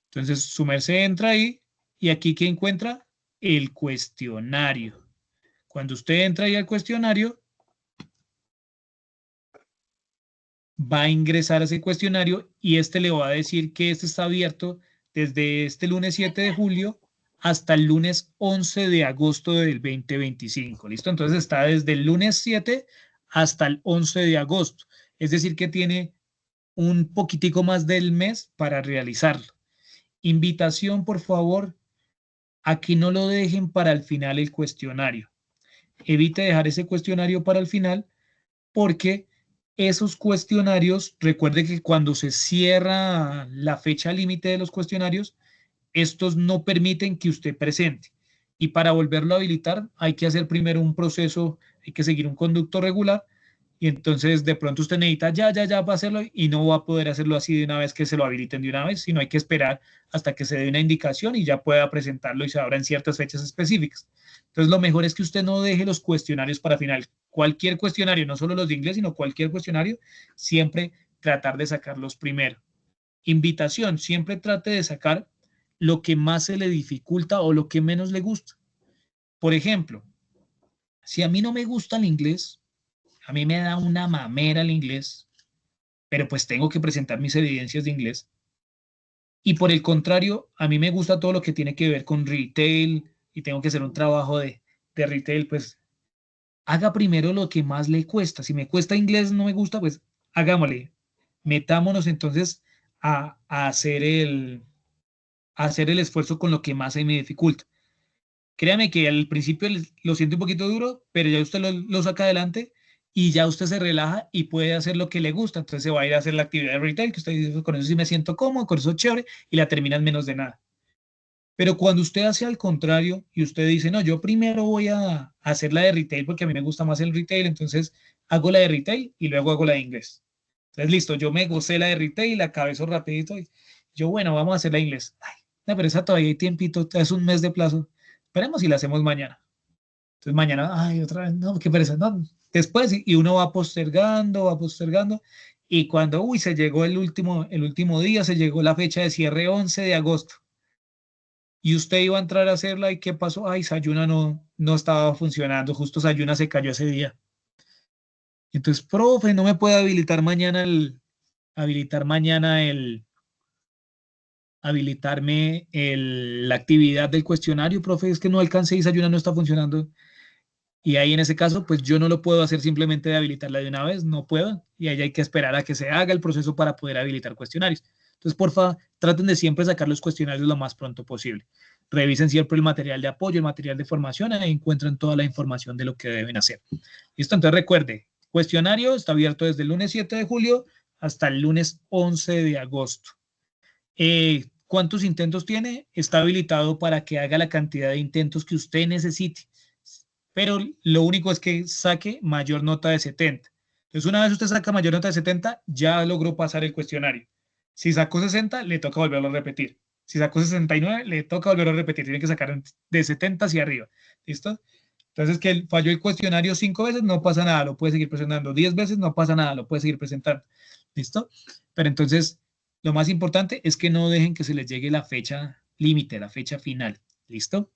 Entonces su merced entra ahí y aquí ¿qué encuentra? El cuestionario. Cuando usted entra ahí al cuestionario, va a ingresar a ese cuestionario y este le va a decir que este está abierto desde este lunes 7 de julio hasta el lunes 11 de agosto del 2025. ¿Listo? Entonces está desde el lunes 7 hasta el 11 de agosto. Es decir, que tiene un poquitico más del mes para realizarlo. Invitación, por favor, a que no lo dejen para el final el cuestionario. Evite dejar ese cuestionario para el final porque esos cuestionarios, recuerde que cuando se cierra la fecha límite de los cuestionarios, estos no permiten que usted presente. Y para volverlo a habilitar hay que hacer primero un proceso, hay que seguir un conducto regular y entonces de pronto usted necesita ya para hacerlo y no va a poder hacerlo así de una vez que se lo habiliten de una vez, sino hay que esperar hasta que se dé una indicación y ya pueda presentarlo y se abra en ciertas fechas específicas. Entonces lo mejor es que usted no deje los cuestionarios para final. Cualquier cuestionario, no solo los de inglés, sino cualquier cuestionario, siempre tratar de sacarlos primero. Invitación, siempre trate de sacar lo que más se le dificulta o lo que menos le gusta. Por ejemplo, si a mí no me gusta el inglés, a mí me da una mamera el inglés, pero pues tengo que presentar mis evidencias de inglés. Y por el contrario, a mí me gusta todo lo que tiene que ver con retail y tengo que hacer un trabajo de retail, pues haga primero lo que más le cuesta. Si me cuesta inglés, no me gusta, pues hagámosle. Metámonos entonces a hacer el esfuerzo con lo que más se me dificulta. Créame que al principio lo siente un poquito duro, pero ya usted lo saca adelante y ya usted se relaja y puede hacer lo que le gusta. Entonces se va a ir a hacer la actividad de retail, que usted dice, con eso sí me siento cómodo, con eso es chévere, y la termina en menos de nada. Pero cuando usted hace al contrario y usted dice, no, yo primero voy a hacer la de retail porque a mí me gusta más el retail, entonces hago la de retail y luego hago la de inglés. Entonces, listo, yo me gocé la de retail, la cabeza rapidito y yo, bueno, vamos a hacer la de inglés. Ay, no, pero esa todavía hay tiempito, es un mes de plazo. Esperemos si la hacemos mañana. Entonces mañana, ay, otra vez, no, qué pereza, no. Después, y uno va postergando, y cuando, uy, se llegó el último día, se llegó la fecha de cierre 11 de agosto. Y usted iba a entrar a hacerla, ¿y qué pasó? Ay, Sayuna no estaba funcionando, justo Sayuna se cayó ese día. Entonces, profe, no me puede habilitar mañana la actividad del cuestionario, profe, es que no alcancé y Sayuna no está funcionando. Y ahí en ese caso, pues yo no lo puedo hacer simplemente de habilitarla de una vez, no puedo. Y ahí hay que esperar a que se haga el proceso para poder habilitar cuestionarios. Entonces, porfa, traten de siempre sacar los cuestionarios lo más pronto posible. Revisen siempre el material de apoyo, el material de formación, ahí encuentran toda la información de lo que deben hacer. ¿Listo? Entonces recuerde, cuestionario está abierto desde el lunes 7 de julio hasta el lunes 11 de agosto. ¿Cuántos intentos tiene? Está habilitado para que haga la cantidad de intentos que usted necesite. Pero lo único es que saque mayor nota de 70. Entonces, una vez usted saca mayor nota de 70, ya logró pasar el cuestionario. Si sacó 60, le toca volverlo a repetir. Si sacó 69, le toca volverlo a repetir. Tiene que sacar de 70 hacia arriba. ¿Listo? Entonces, que falló el cuestionario 5 veces, no pasa nada, lo puede seguir presentando. 10 veces, no pasa nada, lo puede seguir presentando. ¿Listo? Pero entonces, lo más importante es que no dejen que se les llegue la fecha límite, la fecha final. ¿Listo?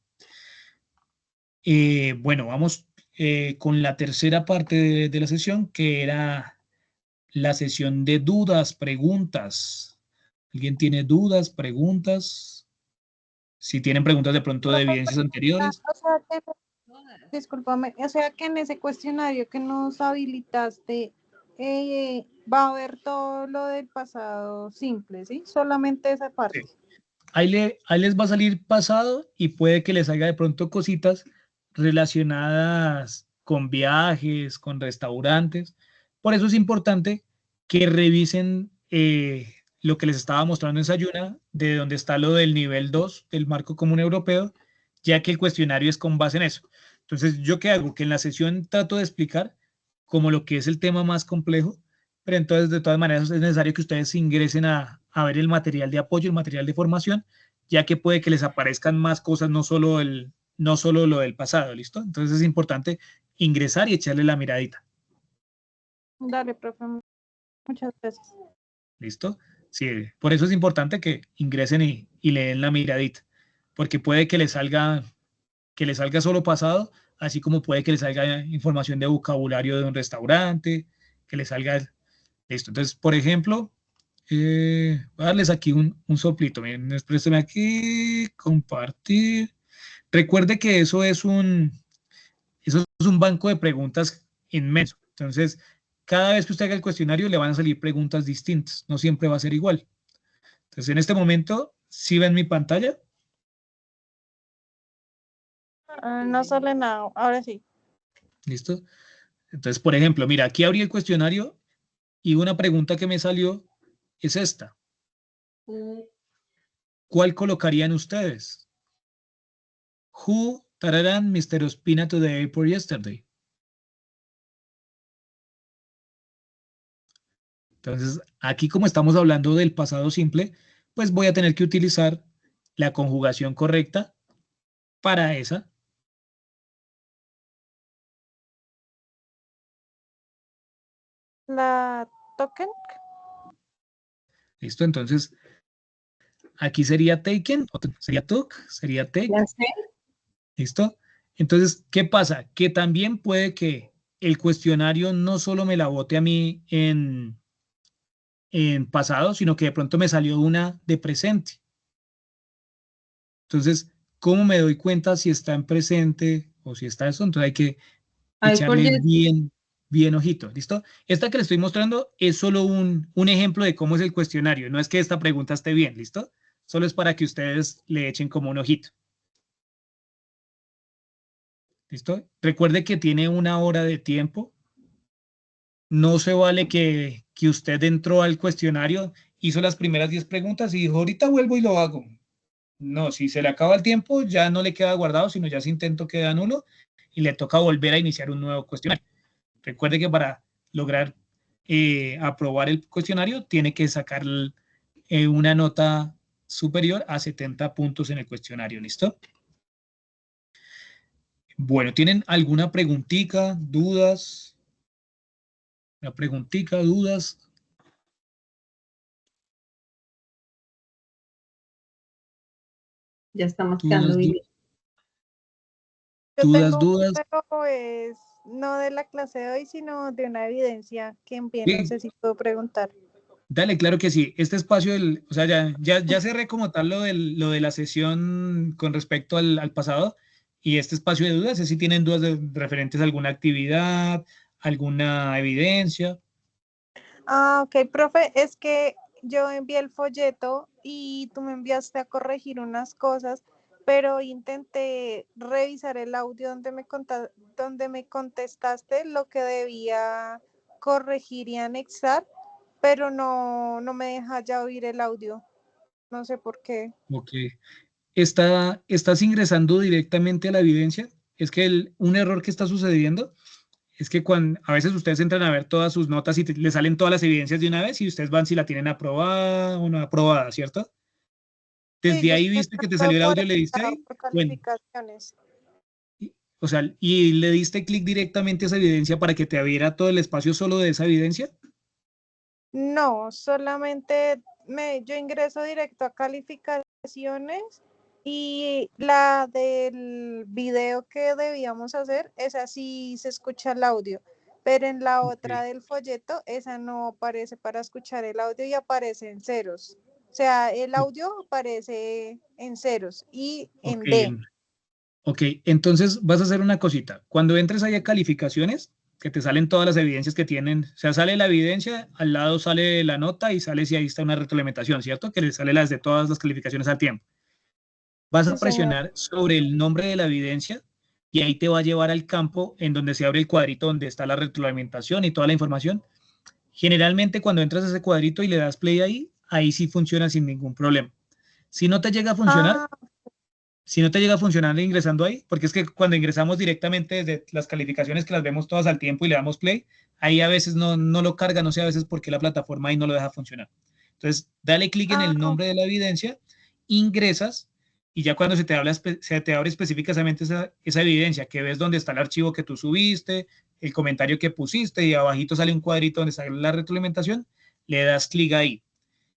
Bueno, vamos con la tercera parte de la sesión, que era la sesión de dudas, preguntas. ¿Alguien tiene dudas, preguntas? Si tienen preguntas de pronto de evidencias anteriores. O sea, discúlpame, o sea que en ese cuestionario que nos habilitaste va a haber todo lo del pasado simple, ¿sí? Solamente esa parte. Sí. Ahí les va a salir pasado y puede que les salga de pronto cositas relacionadas con viajes, con restaurantes. Por eso es importante que revisen lo que les estaba mostrando en Sayuna, de donde está lo del nivel 2 del marco común europeo, ya que el cuestionario es con base en eso. Entonces, ¿yo qué hago? Que en la sesión trato de explicar como lo que es el tema más complejo, pero entonces de todas maneras es necesario que ustedes ingresen a ver el material de apoyo, el material de formación, ya que puede que les aparezcan más cosas, no solo lo del pasado, ¿listo? Entonces es importante ingresar y echarle la miradita. Dale, profe. Muchas gracias. ¿Listo? Sí, por eso es importante que ingresen y le den la miradita, porque puede que les salga solo pasado, así como puede que le salga información de vocabulario de un restaurante, que le salga esto. Entonces, por ejemplo, voy a darles aquí un soplito. Miren, présteme aquí, compartir. Recuerde que eso es un banco de preguntas inmenso. Entonces, cada vez que usted haga el cuestionario le van a salir preguntas distintas. No siempre va a ser igual. Entonces, en este momento, ¿sí ven mi pantalla? No sale nada, ahora sí. ¿Listo? Entonces, por ejemplo, mira, aquí abrí el cuestionario y una pregunta que me salió es esta. ¿Cuál colocarían ustedes? Who tararán Mr. Ospina to the airport yesterday? Entonces, aquí como estamos hablando del pasado simple, pues voy a tener que utilizar la conjugación correcta para esa. La token. ¿Listo? Entonces, aquí sería taken, sería took, sería take. Ya sé. ¿Listo? Entonces, ¿qué pasa? Que también puede que el cuestionario no solo me la bote a mí en pasado, sino que de pronto me salió una de presente. Entonces, ¿cómo me doy cuenta si está en presente o si está eso? Entonces hay que echarle bien ojito, ¿listo? Esta que le estoy mostrando es solo un ejemplo de cómo es el cuestionario, no es que esta pregunta esté bien, ¿listo? Solo es para que ustedes le echen como un ojito. ¿Listo? Recuerde que tiene 1 hora de tiempo. No se vale que usted entró al cuestionario, hizo las primeras 10 preguntas y dijo, ahorita vuelvo y lo hago. No, si se le acaba el tiempo, ya no le queda guardado, sino ya ese intento queda nulo y le toca volver a iniciar un nuevo cuestionario. Recuerde que para lograr aprobar el cuestionario, tiene que sacar una nota superior a 70 puntos en el cuestionario, ¿listo? Bueno, ¿tienen alguna preguntita, dudas? Una preguntita, dudas. Ya estamos quedando bien. Dudas. Pero es no de la clase de hoy, sino de una evidencia que envié. No sé si puedo preguntar. Dale, claro que sí. Este espacio, o sea, ya cerré como tal lo de la sesión con respecto al pasado, y este espacio de dudas es si tienen dudas referentes a alguna actividad, alguna evidencia. Ok, profe, es que yo envié el folleto y tú me enviaste a corregir unas cosas, pero intenté revisar el audio donde me contestaste lo que debía corregir y anexar, pero no me deja ya oír el audio. No sé por qué. Ok. ¿Estás ingresando directamente a la evidencia? Es que un error que está sucediendo es que a veces ustedes entran a ver todas sus notas y le salen todas las evidencias de una vez y ustedes van si la tienen aprobada o no aprobada, ¿cierto? Desde Sí, ahí viste que te salió el audio, le diste ahí. por calificaciones. O sea, y le diste clic directamente a esa evidencia para que te abriera todo el espacio solo de esa evidencia. No, solamente yo ingreso directo a calificaciones y la del video que debíamos hacer, esa sí se escucha el audio, pero en la otra del folleto, esa no aparece para escuchar el audio y aparece en ceros. O sea, el audio aparece en ceros y en D. Ok, entonces vas a hacer una cosita. Cuando entres ahí a calificaciones, que te salen todas las evidencias que tienen, o sea, sale la evidencia, al lado sale la nota y sale si ahí está una retroalimentación, ¿cierto? Que le sale las de todas las calificaciones al tiempo. Vas a presionar sobre el nombre de la evidencia y ahí te va a llevar al campo en donde se abre el cuadrito donde está la retroalimentación y toda la información. Generalmente cuando entras a ese cuadrito y le das play ahí sí funciona sin ningún problema. Si no te llega a funcionar, ingresando ahí, porque es que cuando ingresamos directamente desde las calificaciones que las vemos todas al tiempo y le damos play, ahí a veces no lo carga, no sé a veces por qué la plataforma ahí no lo deja funcionar. Entonces, dale clic en el nombre de la evidencia, ingresas y ya cuando se te abre específicamente esa evidencia, que ves dónde está el archivo que tú subiste, el comentario que pusiste y abajito sale un cuadrito donde sale la retroalimentación, le das clic ahí.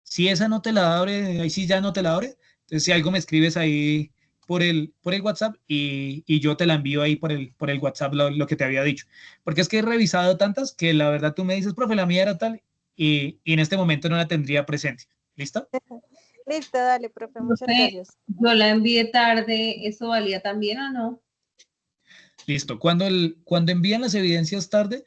Si esa no te la abre, ahí sí ya no te la abre, entonces si algo me escribes ahí por el WhatsApp y yo te la envío ahí por el WhatsApp lo que te había dicho. Porque es que he revisado tantas que la verdad tú me dices, profe, la mía era tal y en este momento no la tendría presente. ¿Listo? Listo, dale, profe, muchas Profe, gracias. yo la envié tarde, ¿eso valía también o no? Listo. Cuando envían las evidencias tarde,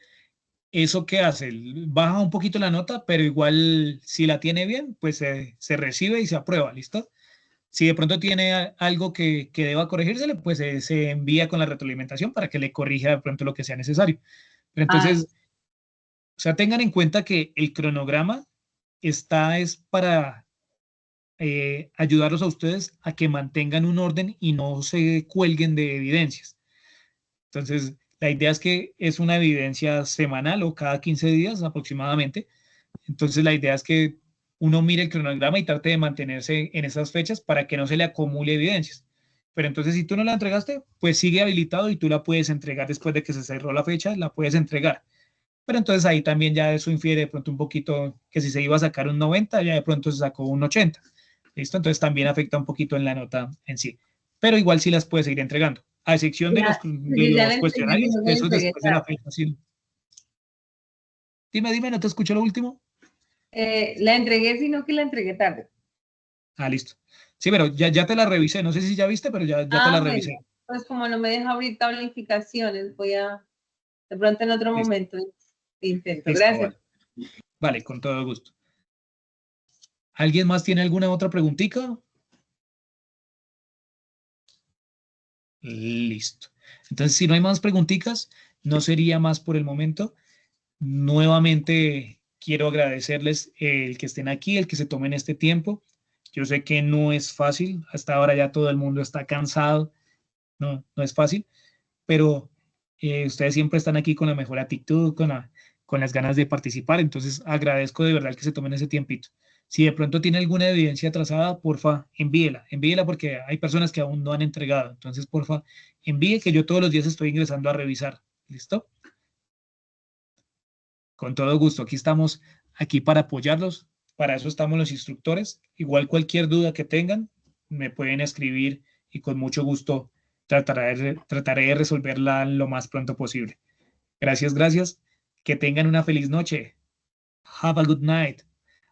¿eso qué hace? Baja un poquito la nota, pero igual si la tiene bien, pues se recibe y se aprueba, ¿listo? Si de pronto tiene algo que deba corregírsele, pues se envía con la retroalimentación para que le corrija de pronto lo que sea necesario. Pero entonces, o sea, tengan en cuenta que el cronograma es para ayudarlos a ustedes a que mantengan un orden y no se cuelguen de evidencias. Entonces, la idea es que es una evidencia semanal o cada 15 días aproximadamente. Entonces, la idea es que uno mire el cronograma y trate de mantenerse en esas fechas para que no se le acumule evidencias. Pero entonces, si tú no la entregaste, pues sigue habilitado y tú la puedes entregar después de que se cerró la fecha, la puedes entregar. Pero entonces ahí también ya eso infiere de pronto un poquito que si se iba a sacar un 90, ya de pronto se sacó un 80. ¿Listo? Entonces también afecta un poquito en la nota en sí. Pero igual sí las puedes seguir entregando. A excepción de Ya, de ya la los entregué, cuestionarios, no la esos entregué después de la tarde. fecha. Sí. Dime, no te escucho lo último. La entregué, sino que la entregué tarde. Ah, listo. Sí, pero ya te la revisé. No sé si ya viste, pero ya te la Bueno, revisé. pues como no me deja abrir tablificaciones, voy a, de pronto en otro Listo, momento intento. listo, Gracias. vale. Vale, con todo gusto. ¿Alguien más tiene alguna otra preguntita? Listo. Entonces, si no hay más preguntitas, no sería más por el momento. Nuevamente quiero agradecerles el que estén aquí, el que se tomen este tiempo. Yo sé que no es fácil, hasta ahora ya todo el mundo está cansado, no es fácil, pero ustedes siempre están aquí con la mejor actitud, con las ganas de participar, entonces agradezco de verdad que se tomen ese tiempito. Si de pronto tiene alguna evidencia atrasada, porfa, envíela porque hay personas que aún no han entregado, entonces porfa, envíe que yo todos los días estoy ingresando a revisar, ¿listo? Con todo gusto, aquí estamos, aquí para apoyarlos, para eso estamos los instructores. Igual cualquier duda que tengan, me pueden escribir y con mucho gusto trataré de resolverla lo más pronto posible. Gracias. Que tengan una feliz noche. Have a good night.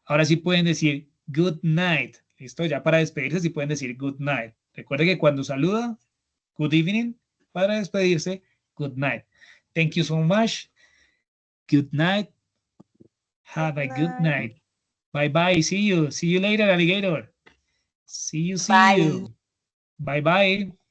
Ahora sí pueden decir good night. Listo, ya para despedirse sí pueden decir good night. Recuerde que cuando saluda, good evening, para despedirse, good night. Thank you so much. Good night. Have a good night. Bye bye. See you. See you later, alligator. See you. Bye. Bye bye.